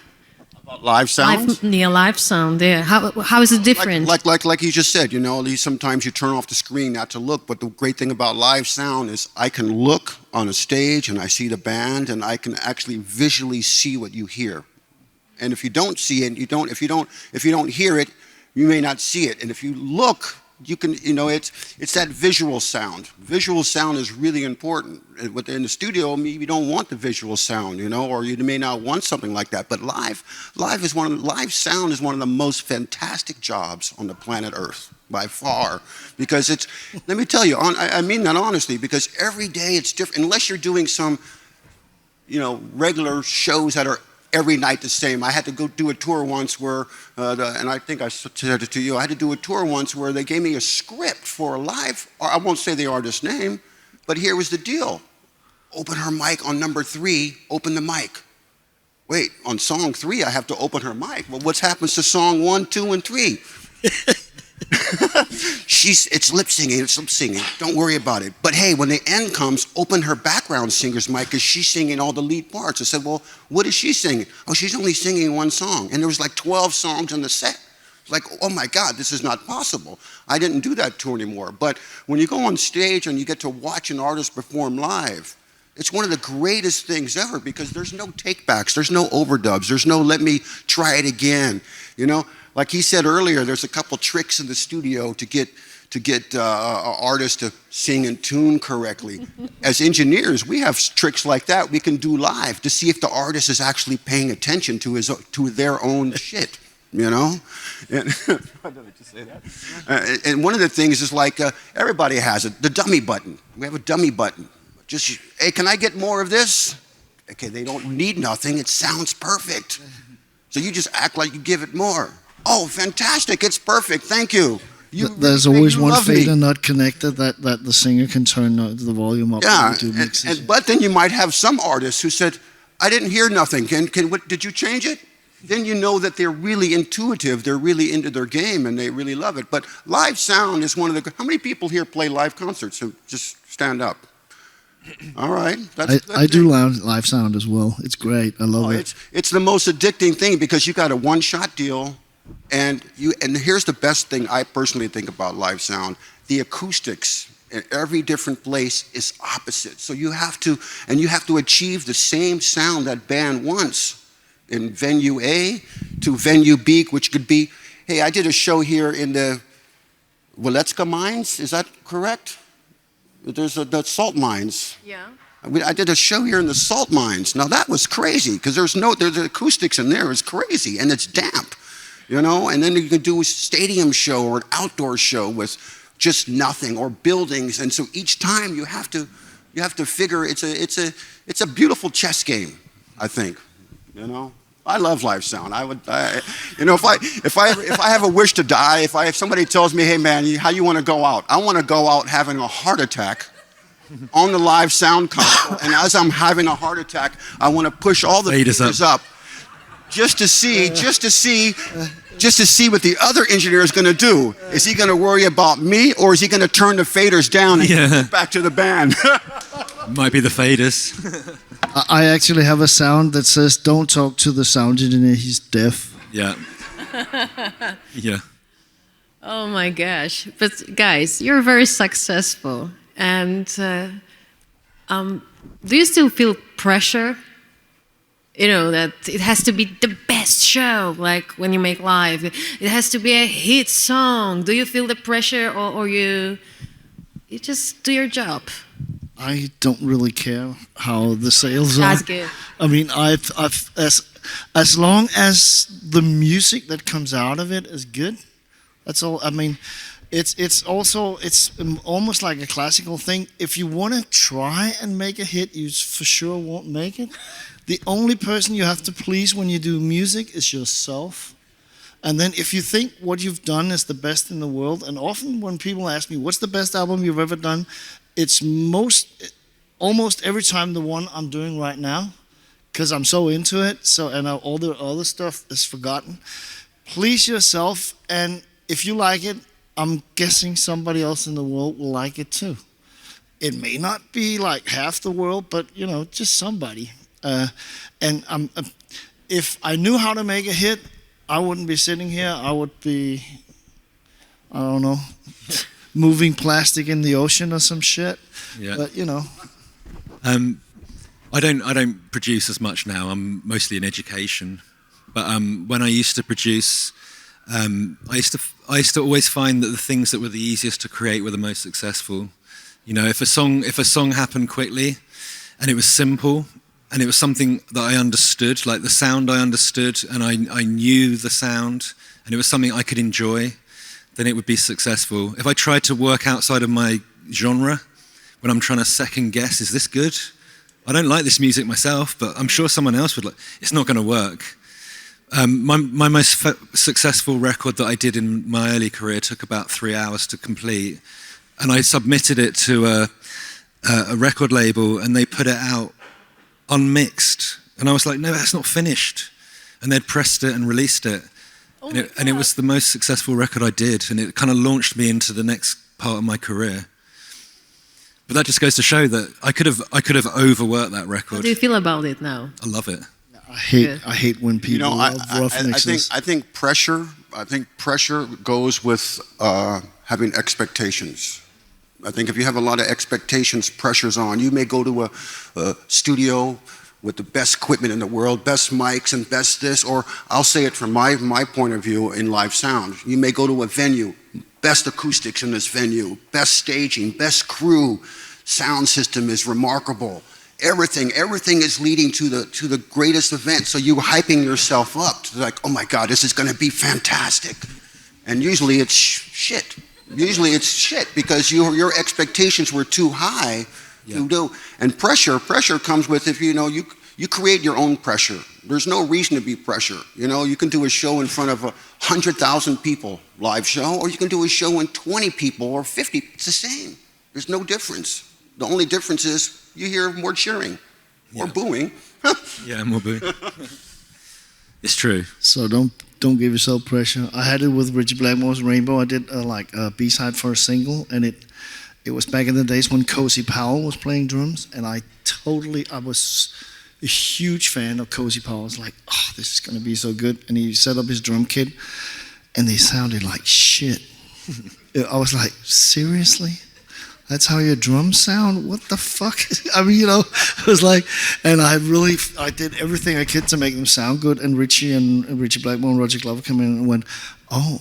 Live sounds? Live sound, yeah. How is it different? Like you just said, sometimes you turn off the screen not to look, but the great thing about live sound is I can look on a stage and I see the band and I can actually visually see what you hear. And if you don't see it, if you don't hear it, you may not see it. And if you look, you can, it's that visual sound. Visual sound is really important. In the studio, maybe you don't want the visual sound, or you may not want something like that. But live sound is one of the most fantastic jobs on the planet Earth by far, because let me tell you, I mean that honestly, because every day it's different. Unless you're doing some, regular shows that are every night the same. I had to go do a tour once where, and I think I said it to you, I had to do a tour once where they gave me a script for a live, I won't say the artist's name, but here was the deal. open her mic on number 3, open the mic. Wait, on song 3, I have to open her mic. Well, what happens to song 1, 2, and 3? It's lip singing. Don't worry about it. But hey, when the end comes, open her background singer's mic because she's singing all the lead parts. I said, well, what is she singing? Oh, she's only singing 1 song. And there was like 12 songs in the set. Like, oh my God, this is not possible. I didn't do that tour anymore. But when you go on stage and you get to watch an artist perform live, it's one of the greatest things ever because there's no takebacks, there's no overdubs, there's no let me try it again. You know, like he said earlier, there's a couple tricks in the studio to get an artist to sing and tune correctly. As engineers, we have tricks like that we can do live to see if the artist is actually paying attention to their own shit. You know, and why did I just say that? And one of the things is like everybody has it, the dummy button. We have a dummy button. Just, hey, can I get more of this? Okay, they don't need nothing. It sounds perfect. So you just act like you give it more. Oh, fantastic. It's perfect. Thank you. There's always one fader not connected that the singer can turn the volume up. Yeah, but then you might have some artists who said, I didn't hear nothing. Did you change it? Then you know that they're really intuitive, they're really into their game, and they really love it. But live sound is one of the... How many people here play live concerts? So just stand up. All right. I do live sound as well. It's great. I love it. It's the most addicting thing because you got a one-shot deal, and here's the best thing I personally think about live sound. The acoustics in every different place is opposite. So you have to achieve the same sound that band wants. In venue A to venue B, which could be, hey, I did a show here in the Wilecka mines, is that correct? There's the salt mines. Yeah. I did a show here in the salt mines. Now that was crazy, because there's the acoustics in there is crazy, and it's damp, you know? And then you could do a stadium show or an outdoor show with just nothing, or buildings, and so each time you have to figure, it's a beautiful chess game, I think, you know? I love live sound. If I have a wish to die, if somebody tells me, hey man, how you want to go out? I want to go out having a heart attack on the live sound console, and as I'm having a heart attack, I want to push all the faders up, just to see what the other engineer is going to do. Is he going to worry about me, or is he going to turn the faders down and get back to the band? Might be the faders. I actually have a sound that says, don't talk to the sound engineer, he's deaf. Yeah. Yeah. Oh my gosh. But guys, you're very successful. And do you still feel pressure? You know, that it has to be the best show, like when you make live. It has to be a hit song. Do you feel the pressure, or you just do your job? I don't really care how the sales are. That's good. I mean, as long as the music that comes out of it is good, that's all. I mean, it's almost like a classical thing. If you want to try and make a hit, you for sure won't make it. The only person you have to please when you do music is yourself. And then if you think what you've done is the best in the world, and often when people ask me, what's the best album you've ever done? It's almost every time the one I'm doing right now, because I'm so into it. And all the other stuff is forgotten. Please yourself, and if you like it, I'm guessing somebody else in the world will like it too. It may not be like half the world, but you know, just somebody. If I knew how to make a hit, I wouldn't be sitting here. I would be, I don't know, moving plastic in the ocean or some shit. Yeah. But you know. I don't produce as much now. I'm mostly in education. But when I used to produce, I used to always find that the things that were the easiest to create were the most successful. You know, if a song happened quickly, and it was simple, and it was something that I understood, like the sound I understood, and I knew the sound, and it was something I could enjoy, then it would be successful. If I tried to work outside of my genre, when I'm trying to second guess, is this good? I don't like this music myself, but I'm sure someone else would like. It's not going to work. My most successful record that I did in my early career took about 3 hours to complete, and I submitted it to a record label and they put it out unmixed. And I was like, no, that's not finished. And they'd pressed it and released it. And it was the most successful record I did. And it kind of launched me into the next part of my career. But that just goes to show that I could have overworked that record. How do you feel about it now? I love it. I hate when people love rough mixes. I think pressure goes with having expectations. I think if you have a lot of expectations, pressure's on. You may go to a studio with the best equipment in the world, best mics and best this, or I'll say it from my point of view in live sound. You may go to a venue, best acoustics in this venue, best staging, best crew, sound system is remarkable. Everything is leading to the greatest event. So you're hyping yourself up to like, oh my God, this is going to be fantastic. And usually it's shit. Usually it's shit because your expectations were too high. Yeah. And pressure comes with if you create your own pressure. There's no reason to be pressure. You can do a show in front of 100,000 people, live show, or you can do a show in 20 people or 50. It's the same. There's no difference. The only difference is you hear more cheering or booing. Yeah, more booing. It's true. So don't give yourself pressure. I had it with Richie Blackmore's Rainbow. I did a B-side for a single, and it was back in the days when Cozy Powell was playing drums, and I was a huge fan of Cozy Powell. I was like, oh, this is going to be so good. And he set up his drum kit, and they sounded like shit. I was like, seriously? That's how your drums sound? What the fuck? I mean, it was like, and I did everything I could to make them sound good. And Richie Blackmore and Roger Glover come in and went, oh,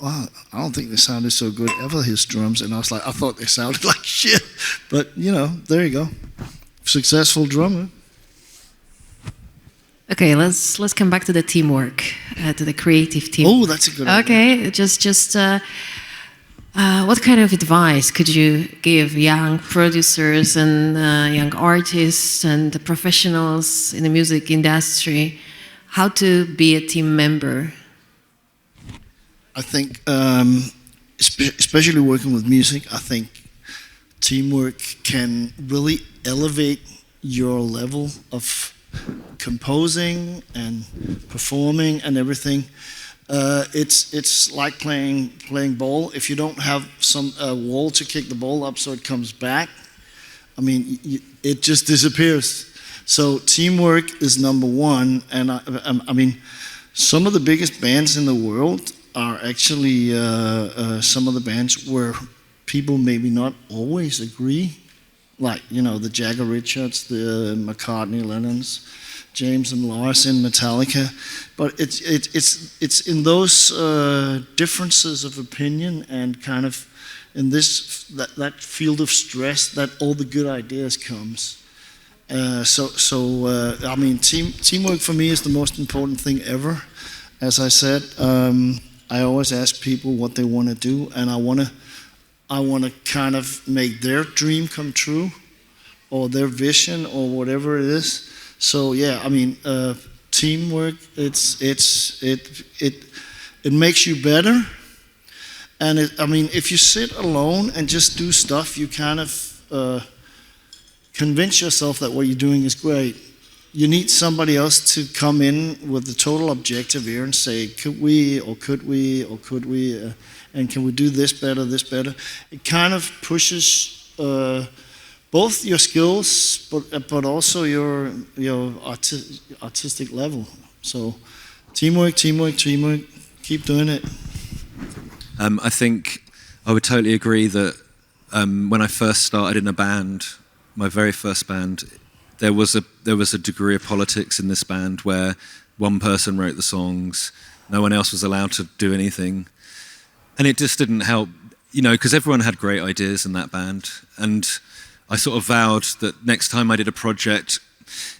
wow, I don't think they sounded so good ever, his drums. And I was like, I thought they sounded like shit. But, there you go. Successful drummer. Okay, let's come back to the teamwork, to the creative team. Oh, that's a good idea. Okay, just what kind of advice could you give young producers and young artists and professionals in the music industry how to be a team member? I think, especially working with music, I think teamwork can really elevate your level of composing and performing and everything. It's like playing ball. If you don't have some wall to kick the ball up so it comes back, I mean, it just disappears. So teamwork is number one. And I mean, some of the biggest bands in the world are actually some of the bands where people maybe not always agree. Like, the Jagger Richards, the McCartney, Lennons, James and Lars in Metallica, but it's in those differences of opinion and kind of in that field of stress that all the good ideas comes. I mean, teamwork for me is the most important thing ever. As I said, I always ask people what they want to do, and I want to kind of make their dream come true, or their vision, or whatever it is. So yeah, I mean, teamwork. It makes you better, and I mean, if you sit alone and just do stuff, you kind of convince yourself that what you're doing is great. You need somebody else to come in with the total objective ear and say, could we, and can we do this better? It kind of pushes both your skills, but also your artistic level. So teamwork. Keep doing it. I think I would totally agree that when I first started in a band, my very first band, there was a degree of politics in this band where one person wrote the songs, no one else was allowed to do anything, and it just didn't help, because everyone had great ideas in that band, and I sort of vowed that next time I did a project,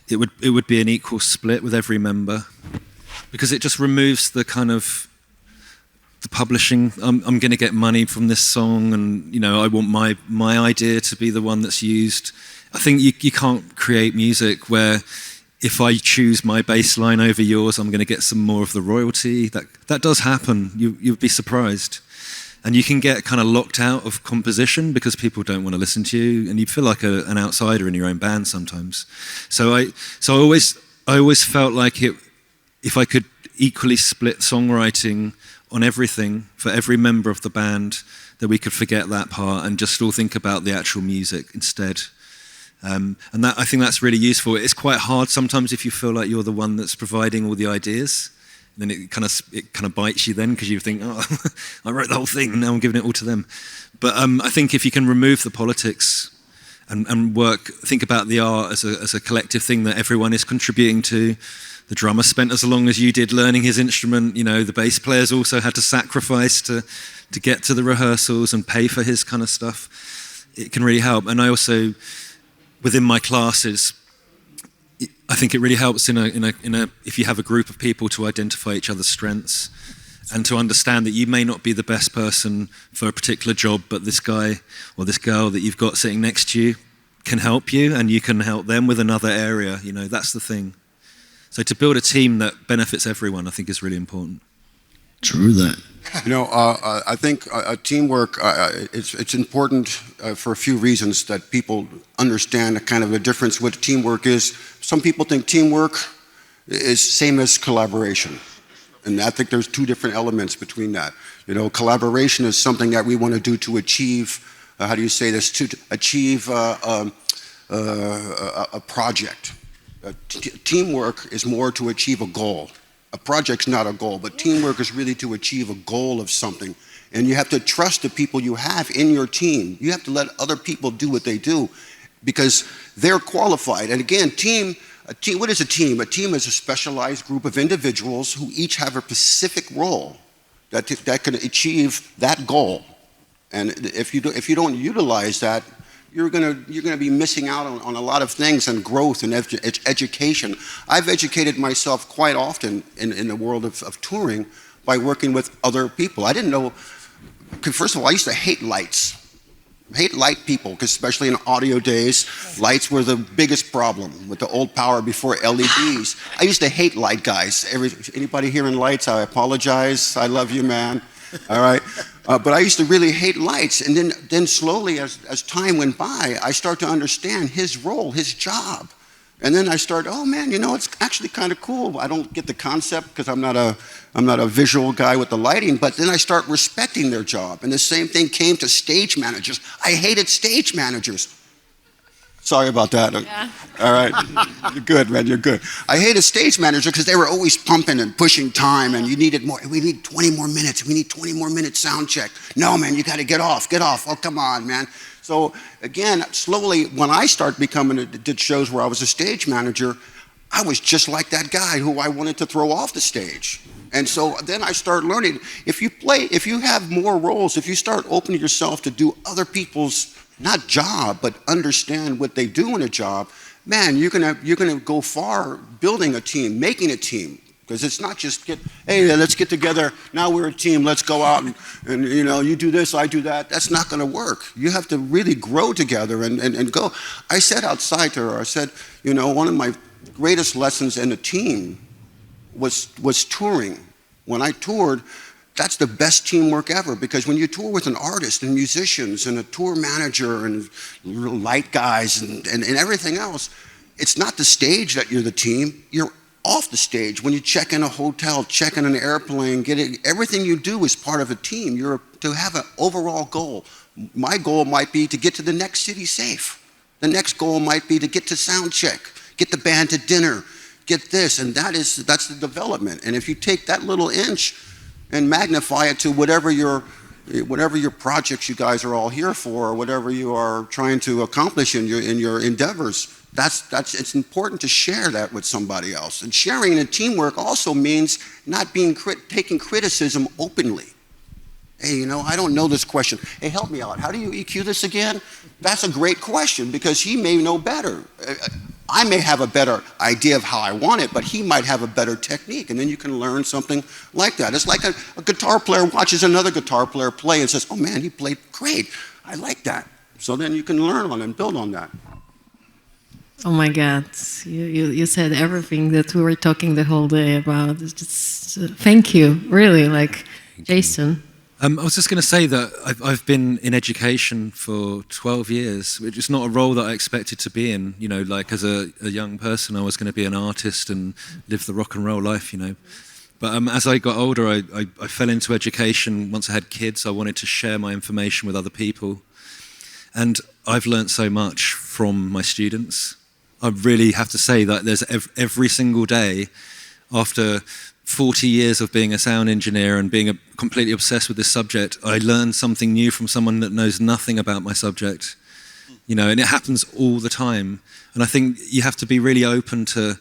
it would be an equal split with every member, because it just removes the kind of the publishing. I'm going to get money from this song, and I want my idea to be the one that's used. I think you can't create music where if I choose my bass line over yours, I'm going to get some more of the royalty. That does happen. You'd be surprised. And you can get kind of locked out of composition because people don't want to listen to you, and you feel like an outsider in your own band sometimes. So I always felt like if I could equally split songwriting on everything for every member of the band, that we could forget that part and just all think about the actual music instead. And I think that's really useful. It's quite hard sometimes if you feel like you're the one that's providing all the ideas. Then it kind of bites you then because you think, oh, I wrote the whole thing, and now I'm giving it all to them. But I think if you can remove the politics and think about the art as a collective thing that everyone is contributing to. The drummer spent as long as you did learning his instrument. You know, the bass players also had to sacrifice to get to the rehearsals and pay for his kind of stuff. It can really help. And I also, within my classes, I think it really helps if you have a group of people to identify each other's strengths and to understand that you may not be the best person for a particular job, but this guy or this girl that you've got sitting next to you can help you, and you can help them with another area. You know, that's the thing. So to build a team that benefits everyone, I think is really important. True that. You know, I think teamwork, it's important for a few reasons that people understand kind of the difference what teamwork is. Some people think teamwork is same as collaboration. And I think there's two different elements between that. You know, collaboration is something that we want to do to achieve, how do you say this, to achieve a project. Teamwork is more to achieve a goal. A project's not a goal, but teamwork is really to achieve a goal of something. And you have to trust the people you have in your team. You have to let other people do what they do because they're qualified. And again, what is a team? A team is a specialized group of individuals who each have a specific role that can achieve that goal. And if you don't utilize that, you're gonna be missing out on a lot of things and growth and education. I've educated myself quite often in the world of touring by working with other people. I didn't know, first of all, I used to hate lights. Hate light people, because especially in audio days, lights were the biggest problem with the old power before LEDs. I used to hate light guys. Anybody here in lights, I apologize. I love you, man. All right. But I used to really hate lights. And then slowly, as time went by, I start to understand his role, his job. And then I start, oh man, you know, it's actually kind of cool. I don't get the concept because I'm not a visual guy with the lighting, but then I start respecting their job. And the same thing came to stage managers. I hated stage managers. Sorry about that. Yeah. All right. You're good, man. You're good. I hated stage managers because they were always pumping and pushing time, and you needed more. We need 20 more minutes. We need 20 more minutes sound check. No, man, you got to get off. Get off. Oh, come on, man. So again, slowly, when I did shows where I was a stage manager, I was just like that guy who I wanted to throw off the stage. And so then I started learning, if you have more roles, if you start opening yourself to do other people's, not job, but understand what they do in a job, man, you're gonna go far building a team, making a team. Because it's not just hey, let's get together, now we're a team, let's go out and you know, you do this, I do that. That's not gonna work. You have to really grow together and go. I said outside to her, I said, you know, one of my greatest lessons in a team was touring. When I toured, that's the best teamwork ever, because when you tour with an artist and musicians and a tour manager and light guys and everything else, it's not the stage that you're the team, you're off the stage. When you check in a hotel, check in an airplane, everything you do is part of a team. You're to have an overall goal. My goal might be to get to the next city safe. The next goal might be to get to sound check, get the band to dinner, get this, and that's the development. And if you take that little inch and magnify it to whatever your projects you guys are all here for, or whatever you are trying to accomplish in your endeavors, it's important to share that with somebody else. And sharing in teamwork also means not taking criticism openly. Hey, you know, I don't know this question. Hey, help me out. How do you EQ this again? That's a great question, because he may know better. I may have a better idea of how I want it, but he might have a better technique, and then you can learn something like that. It's like a guitar player watches another guitar player play and says, oh man, he played great. I like that. So then you can learn on and build on that. Oh my God, you said everything that we were talking the whole day about. It's just thank you, really, like Jason. I was just going to say that I've been in education for 12 years, which is not a role that I expected to be in. You know, like as a young person, I was going to be an artist and live the rock and roll life, you know. But as I got older, I fell into education. Once I had kids, I wanted to share my information with other people. And I've learned so much from my students. I really have to say that there's every single day after 40 years of being a sound engineer and being completely obsessed with this subject, I learn something new from someone that knows nothing about my subject. You know, and it happens all the time. And I think you have to be really open to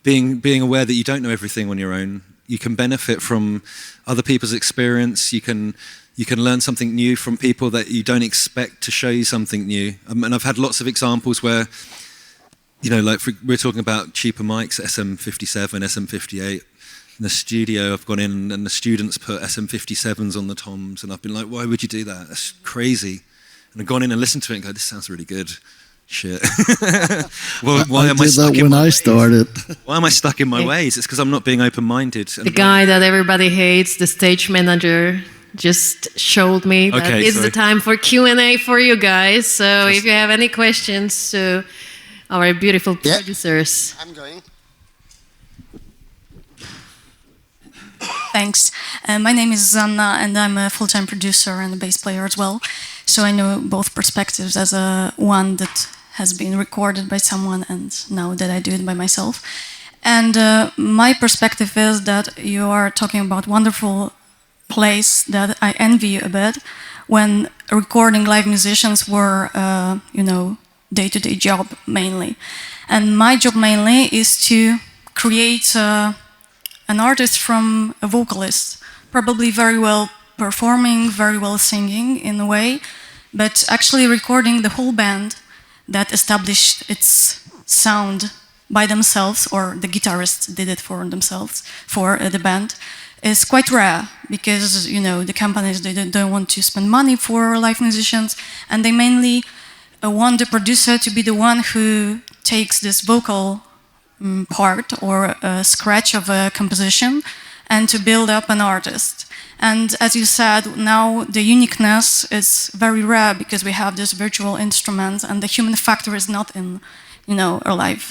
being aware that you don't know everything on your own. You can benefit from other people's experience. You can learn something new from people that you don't expect to show you something new. And I've had lots of examples where, you know, like we're talking about cheaper mics, SM57, SM58. In the studio, I've gone in and the students put SM57s on the toms, and I've been like, why would you do that? That's crazy. And I've gone in and listened to it and go, this sounds really good. Shit. Well, why am I stuck in my ways? Why am I stuck in my ways? It's because I'm not being open-minded. The guy that everybody hates, the stage manager, just showed me that it's the time for Q&A for you guys. So if you have any questions to our beautiful producers. I'm going. Thanks. My name is Zanna, and I'm a full-time producer and a bass player as well. So I know both perspectives, as one that has been recorded by someone and now that I do it by myself. And my perspective is that you are talking about wonderful place that I envy you a bit, when recording live musicians were, you know, day-to-day job mainly. And my job mainly is to create an artist from a vocalist, probably very well performing, very well singing in a way, but actually recording the whole band that established its sound by themselves, or the guitarists did it for themselves, for the band, is quite rare, because, you know, the companies, they don't want to spend money for live musicians, and they mainly want the producer to be the one who takes this vocal part or a scratch of a composition and to build up an artist. And as you said, now the uniqueness is very rare because we have this virtual instrument and the human factor is not in, you know, a live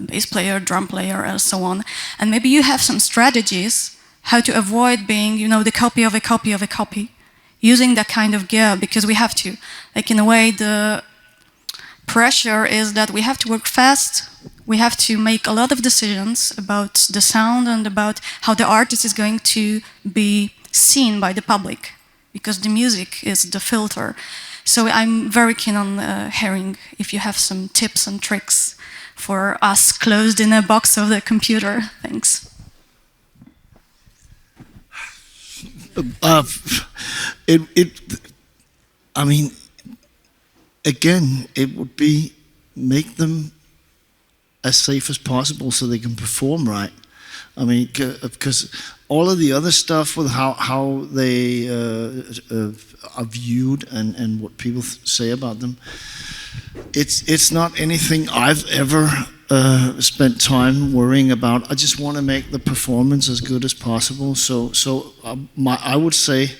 bass player, drum player, and so on. And maybe you have some strategies how to avoid being, you know, the copy of a copy of a copy, using that kind of gear, because we have to. Like, in a way, the pressure is that we have to work fast, we have to make a lot of decisions about the sound and about how the artist is going to be seen by the public, because the music is the filter. So I'm very keen on hearing if you have some tips and tricks for us closed in a box of the computer. Thanks. I mean, again, it would be make them as safe as possible so they can perform right. I mean, because all of the other stuff with how they are viewed and what people say about them, it's not anything I've ever spent time worrying about. I just want to make the performance as good as possible. So I would say,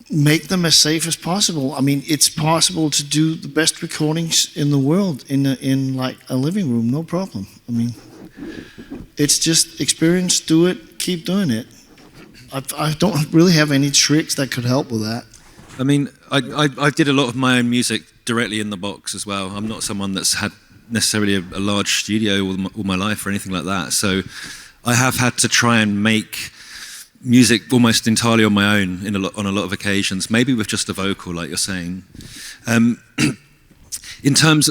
make them as safe as possible. I mean, it's possible to do the best recordings in the world in like a living room, no problem. I mean, it's just experience, do it, keep doing it. I don't really have any tricks that could help with that. I mean, I did a lot of my own music directly in the box as well. I'm not someone that's had necessarily a large studio all my life or anything like that. So I have had to try and make music almost entirely on my own on a lot of occasions, maybe with just a vocal, like you're saying. In terms,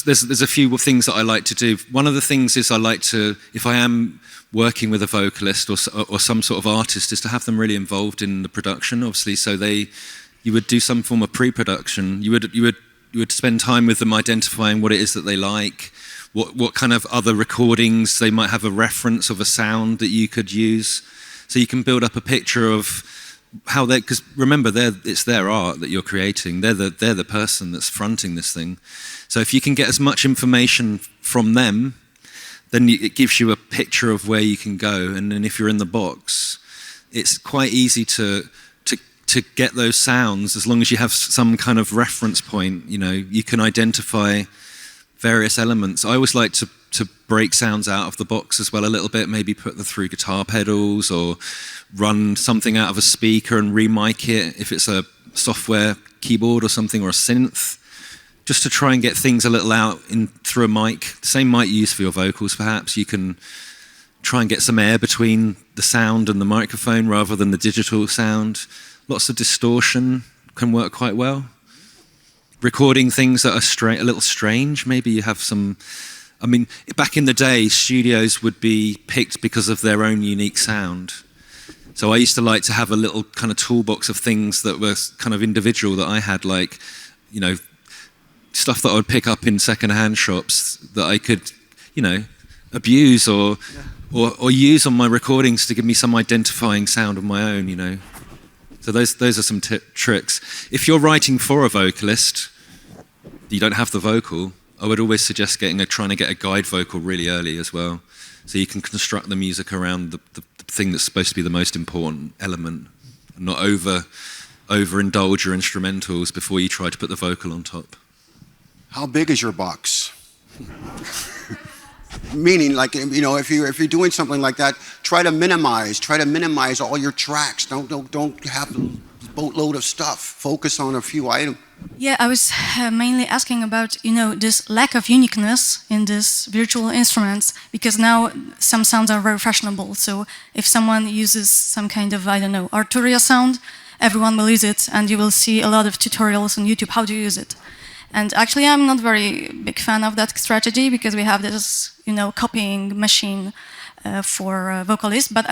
there's a few things that I like to do. One of the things is I like to, if I am working with a vocalist or some sort of artist, is to have them really involved in the production, obviously. So you would do some form of pre-production. You would spend time with them identifying what it is that they like, what kind of other recordings they might have, a reference of a sound that you could use. So you can build up a picture of how they, because remember, it's their art that you're creating. They're the person that's fronting this thing. So if you can get as much information from them, then it gives you a picture of where you can go. And then if you're in the box, it's quite easy to get those sounds as long as you have some kind of reference point. You know, you can identify various elements. I always like to break sounds out of the box as well a little bit, maybe put them through guitar pedals or run something out of a speaker and re-mic it if it's a software keyboard or something, or a synth, just to try and get things a little out in through a mic. The same mic you use for your vocals, perhaps. You can try and get some air between the sound and the microphone rather than the digital sound. Lots of distortion can work quite well. Recording things that are a little strange. Maybe you have some... I mean, back in the day, studios would be picked because of their own unique sound. So I used to like to have a little kind of toolbox of things that were kind of individual that I had, like, you know, stuff that I would pick up in second-hand shops that I could, you know, abuse or use on my recordings to give me some identifying sound of my own, you know. So those are some tricks. If you're writing for a vocalist, you don't have the vocal, I would always suggest trying to get a guide vocal really early as well, so you can construct the music around the thing that's supposed to be the most important element, and not overindulge your instrumentals before you try to put the vocal on top. How big is your box? Meaning, like, you know, if you're doing something like that, try to minimize all your tracks. Don't have a boatload of stuff. Focus on a few items. Yeah, I was mainly asking about, you know, this lack of uniqueness in these virtual instruments, because now some sounds are very fashionable. So if someone uses some kind of, I don't know, Arturia sound, everyone will use it, and you will see a lot of tutorials on YouTube how to use it. And actually, I'm not very big fan of that strategy, because we have this, you know, copying machine for vocalists. But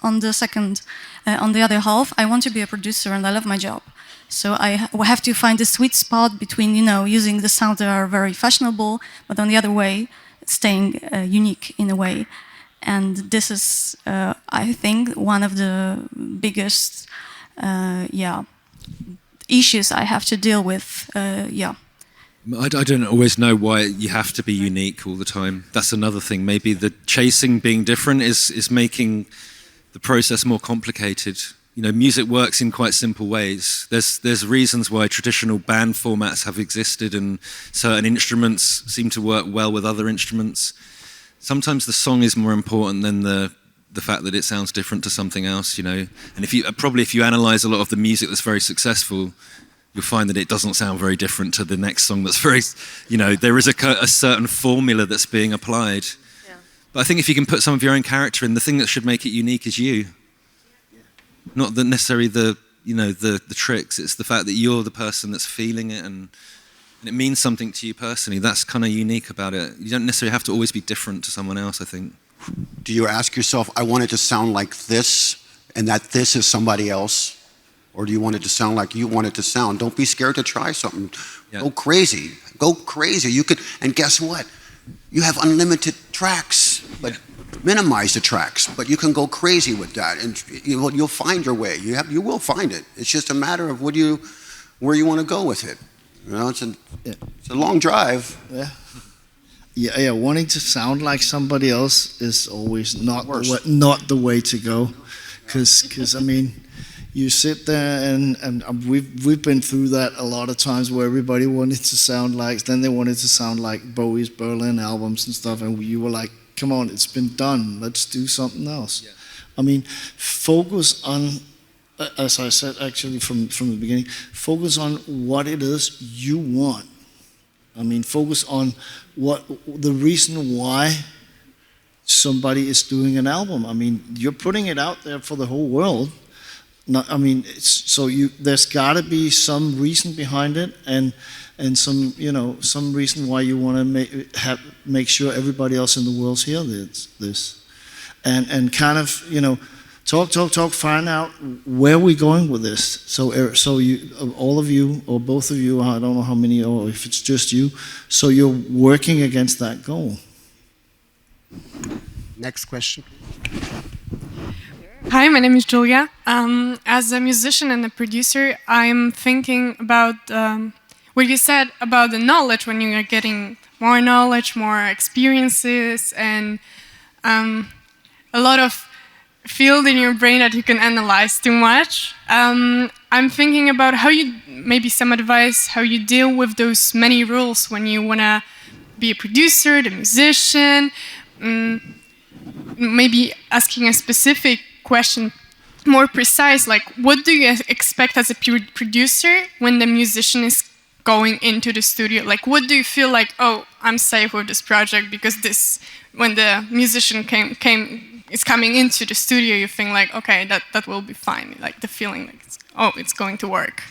on the other half, I want to be a producer, and I love my job. So I have to find the sweet spot between, you know, using the sounds that are very fashionable, but on the other way, staying unique in a way. And this is, I think, one of the biggest, issues I have to deal with. I don't always know why you have to be unique all the time. That's another thing. Maybe the chasing being different is making the process more complicated. You know, music works in quite simple ways. There's reasons why traditional band formats have existed, and certain instruments seem to work well with other instruments. Sometimes the song is more important than the fact that it sounds different to something else, you know. And if you analyze a lot of the music that's very successful, you'll find that it doesn't sound very different to the next song that's very, you know, there is a certain formula that's being applied. Yeah. But I think if you can put some of your own character in, the thing that should make it unique is you. Not necessarily the tricks. It's the fact that you're the person that's feeling it, and it means something to you personally. That's kind of unique about it. You don't necessarily have to always be different to someone else, I think. Do you ask yourself, I want it to sound like this, and that this is somebody else? Or do you want it to sound like you want it to sound? Don't be scared to try something. Yeah. Go crazy. Go crazy. You could, and guess what? You have unlimited tracks, but minimize the tracks. But you can go crazy with that, and you'll find your way. You will find it. It's just a matter of where you want to go with it. You know, it's a long drive. Yeah. Yeah, wanting to sound like somebody else is always not the way to go, because I mean, you sit there and we've been through that a lot of times where everybody wanted to sound like, then they wanted to sound like Bowie's Berlin albums and stuff, and you were like, come on, it's been done, let's do something else. Yeah. I mean, focus on, as I said actually from the beginning, focus on what it is you want. I mean, focus on what the reason why somebody is doing an album. I mean, you're putting it out there for the whole world. There's got to be some reason behind it, and some reason why you want to make sure everybody else in the world hears this, and kind of talk, find out where we're going with this. So you, all of you, or both of you, I don't know how many, or if it's just you, so you're working against that goal. Next question. Hi, my name is Julia. As a musician and a producer, I'm thinking about what you said about the knowledge, when you are getting more knowledge, more experiences, and a lot of field in your brain that you can analyze too much. I'm thinking about how you, maybe some advice, how you deal with those many rules when you want to be a producer, the musician, maybe asking a specific question, more precise, like what do you expect as a producer when the musician is going into the studio? Like what do you feel like, oh, I'm safe with this project because this, when the musician is coming into the studio, you think like, okay, that will be fine. Like the feeling like, it's going to work.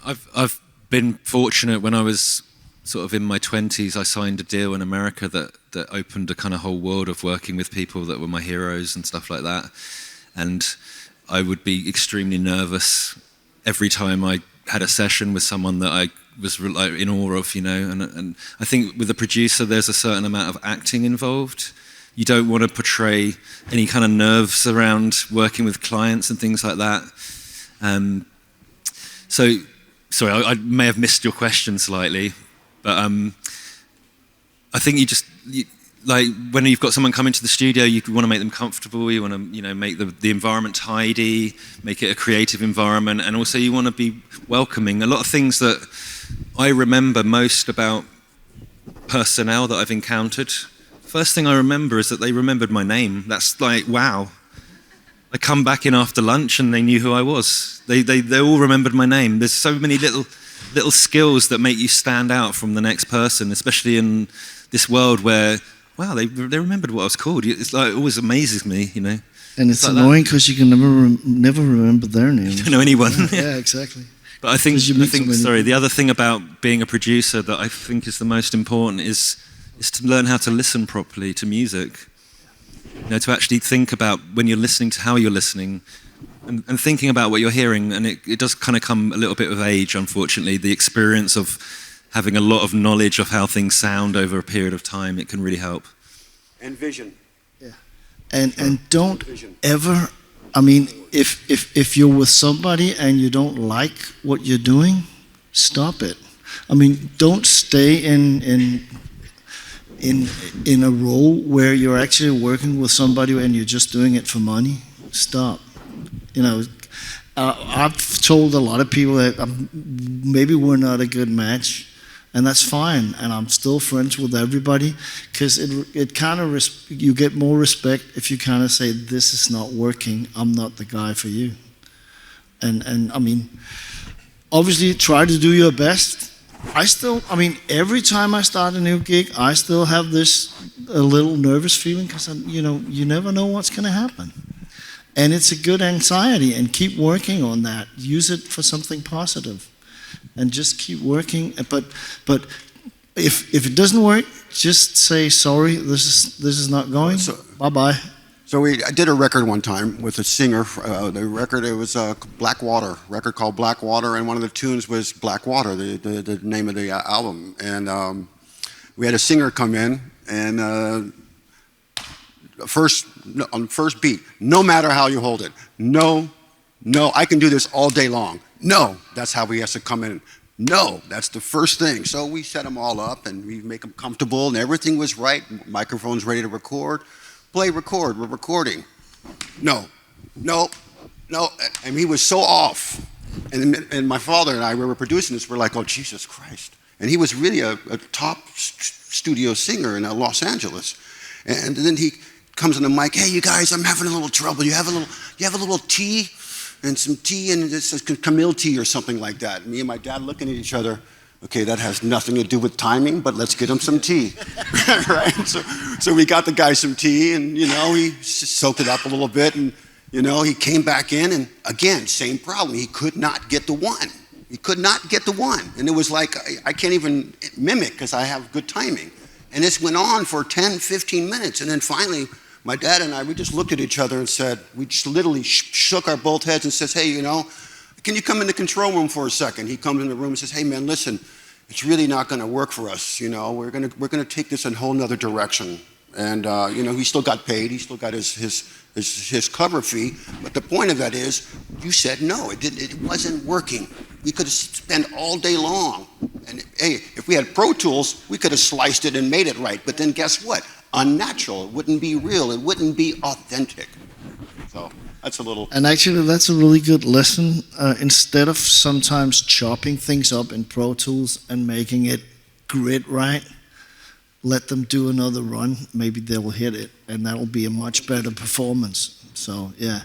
I've been fortunate when I was sort of in my 20s, I signed a deal in America that opened a kind of whole world of working with people that were my heroes and stuff like that. And I would be extremely nervous every time I had a session with someone that I was like in awe of, you know. And I think with a producer, there's a certain amount of acting involved. You don't want to portray any kind of nerves around working with clients and things like that. So, sorry, I may have missed your question slightly, but I think like when you've got someone come into the studio, you want to make them comfortable. You want to, you know, make the environment tidy, make it a creative environment, and also you want to be welcoming. A lot of things that I remember most about personnel that I've encountered. First thing I remember is that they remembered my name. That's like, wow. I come back in after lunch and they knew who I was. They all remembered my name. There's so many little skills that make you stand out from the next person, especially in this world where, wow, they remembered what I was called. It's like, it always amazes me, you know. And it's like annoying because you can never remember their name. You don't know anyone. Yeah, exactly. But I think the other thing about being a producer that I think is the most important is to learn how to listen properly to music. You know, to actually think about when you're listening to how you're listening and thinking about what you're hearing. And it does kind of come a little bit with age, unfortunately. The experience of having a lot of knowledge of how things sound over a period of time, it can really help. And vision. Yeah. And don't ever, I mean, if you're with somebody and you don't like what you're doing, stop it. I mean, don't stay in a role where you're actually working with somebody and you're just doing it for money. Stop. You know, I've told a lot of people that maybe we're not a good match, and that's fine. And I'm still friends with everybody because it kind of you get more respect if you kind of say, this is not working. I'm not the guy for you. And I mean, obviously try to do your best. I mean, every time I start a new gig, I still have a little nervous feeling because, you know, you never know what's going to happen. And it's a good anxiety, and keep working on that. Use it for something positive, and just keep working. But if it doesn't work, just say, sorry, this is not going. Bye-bye. So I did a record one time with a singer. The record, it was Blackwater, a record called Blackwater, and one of the tunes was Blackwater, the name of the album. And we had a singer come in, and on the first beat, no matter how you hold it, no, I can do this all day long. No, that's how he has to come in. No, that's the first thing. So we set them all up, and we make them comfortable, and everything was right. Microphone's ready to record. Play record, we're recording. No. And he was so off. And my father and I, we were producing this, we're like, oh, Jesus Christ. And he was really a top studio singer in Los Angeles. And then he comes on the mic, hey, you guys, I'm having a little trouble. You have a little tea? And some tea, and it says Camille tea or something like that. Me and my dad looking at each other. Okay, that has nothing to do with timing, but let's get him some tea, right? So we got the guy some tea, and, you know, he soaked it up a little bit, and, you know, he came back in, and again, same problem. He could not get the one. And it was like, I can't even mimic because I have good timing. And this went on for 10, 15 minutes, and then finally, my dad and I, we just looked at each other and said, we just literally shook our both heads and says, hey, you know, can you come in the control room for a second? He comes in the room and says, hey, man, listen, it's really not going to work for us. You know, we're going to take this in a whole nother direction. And, you know, he still got paid. He still got his cover fee. But the point of that is, you said no. It wasn't working. We could have spent all day long. And, hey, if we had Pro Tools, we could have sliced it and made it right. But then guess what? unnatural. It wouldn't be real. It wouldn't be authentic. So that's a little. And actually, that's a really good lesson. Instead of sometimes chopping things up in Pro Tools and making it grid right, let them do another run. Maybe they'll hit it, and that'll be a much better performance. So yeah,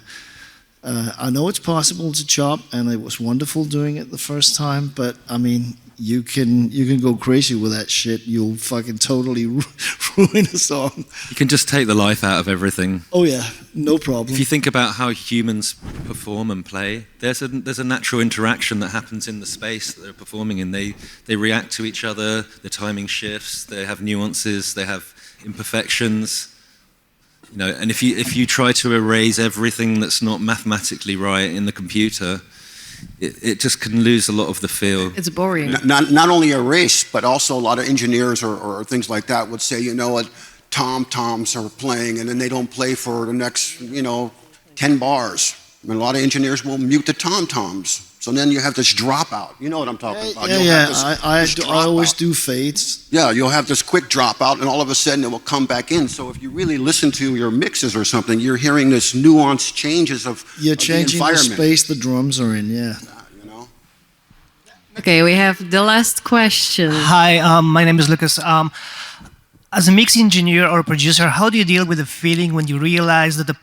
I know it's possible to chop, and it was wonderful doing it the first time. But I mean, you can go crazy with that shit. You'll fucking totally ruin a song. You can just take the life out of everything. Oh yeah, no problem. If you think about how humans perform and play, there's a natural interaction that happens in the space that they're performing in. They react to each other. The timing shifts. They have nuances. They have imperfections. You know, and if you try to erase everything that's not mathematically right in the computer, it just can lose a lot of the feel. It's boring. Not only erase, but also a lot of engineers or things like that would say, you know what, tom-toms are playing, and then they don't play for the next, 10 bars. I mean, a lot of engineers will mute the tom-toms. So then you have this dropout. You know what I'm talking about. I always do fades. Yeah, you'll have this quick dropout, and all of a sudden it will come back in. So if you really listen to your mixes or something, you're hearing this nuanced changes of You're of the changing the environment. space the drums are in, yeah. You know? Okay, we have the last question. Hi, my name is Lucas. As a mix engineer or producer, how do you deal with the feeling when you realize that the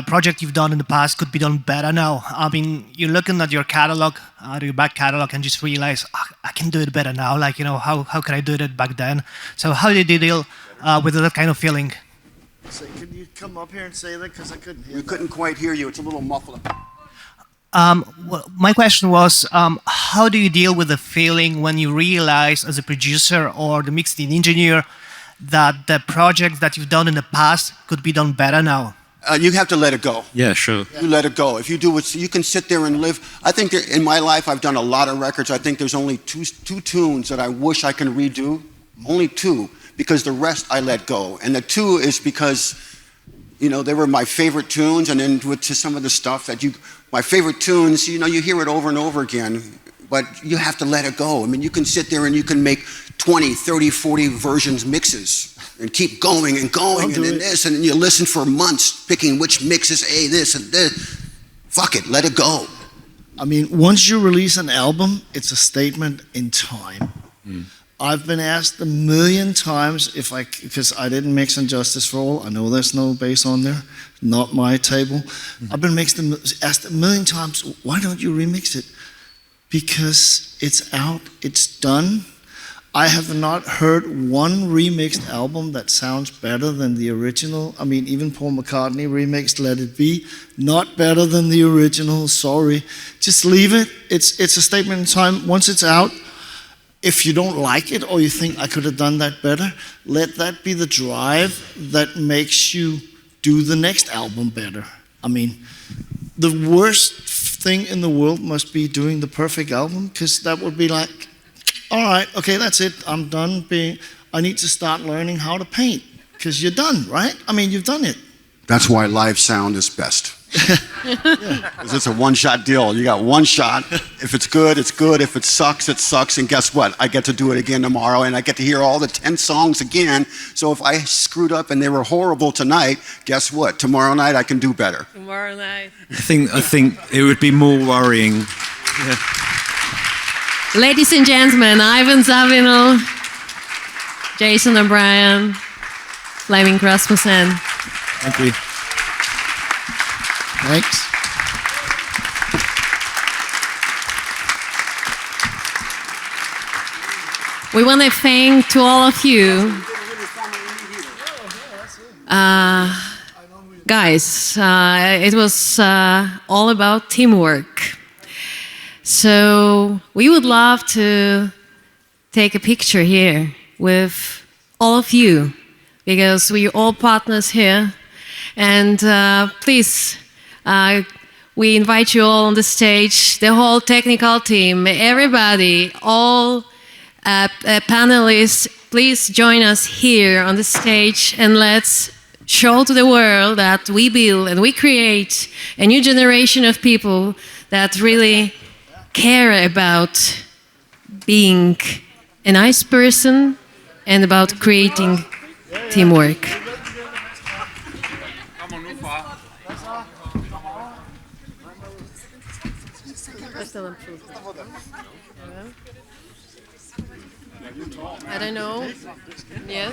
project you've done in the past could be done better now? I mean, you're looking at your catalog, your back catalog, and just realize, I can do it better now. Like, how could I do it back then? So how do you deal with that kind of feeling? So can you come up here and say that? Because I couldn't hear We couldn't quite hear you. It's a little muffled. Well, my question was, how do you deal with the feeling when you realize as a producer or the mixing engineer that the projects that you've done in the past could be done better now? You have to let it go. Yeah, sure. You let it go. If you do it, you can sit there and live. I think that in my life, I've done a lot of records. I think there's only two tunes that I wish I can redo. Only two, because the rest I let go. And the two is because, they were my favorite tunes, and then to some of the stuff that my favorite tunes, you hear it over and over again, but you have to let it go. I mean, you can sit there and you can make 20, 30, 40 versions, mixes, and keep going and going, and then this, and then you listen for months, picking which mixes, this and this. Fuck it, let it go. I mean, once you release an album, it's a statement in time. I've been asked a million times because I didn't mix Injustice for All. I know there's no bass on there, not my table. I've been asked a million times, why don't you remix it? Because it's out, it's done. I have not heard one remixed album that sounds better than the original. I mean, even Paul McCartney remixed Let It Be, not better than the original, sorry. Just leave it, it's a statement in time. Once it's out, if you don't like it or you think I could have done that better, let that be the drive that makes you do the next album better. I mean, the worst thing in the world must be doing the perfect album, because that would be like, all right, okay, that's it. I'm done I need to start learning how to paint, because you're done, right? I mean, you've done it. That's why live sound is best. Because it's a one-shot deal. You got one shot. If it's good, it's good. If it sucks, it sucks. And guess what? I get to do it again tomorrow, and I get to hear all the 10 songs again. So if I screwed up and they were horrible tonight, guess what? Tomorrow night I can do better. Tomorrow night. I think it would be more worrying. Yeah. Ladies and gentlemen, Ivan Zavino, Jason O'Brien, Fleming Rasmussen. Thank you. Thanks. We want to thank to all of you. Guys, it was all about teamwork. So we would love to take a picture here with all of you, because we're all partners here. And please, we invite you all on the stage, the whole technical team, everybody, all panelists, please join us here on the stage, and let's show to the world that we build and we create a new generation of people that really care about being a nice person and about creating teamwork. I don't know. Yeah.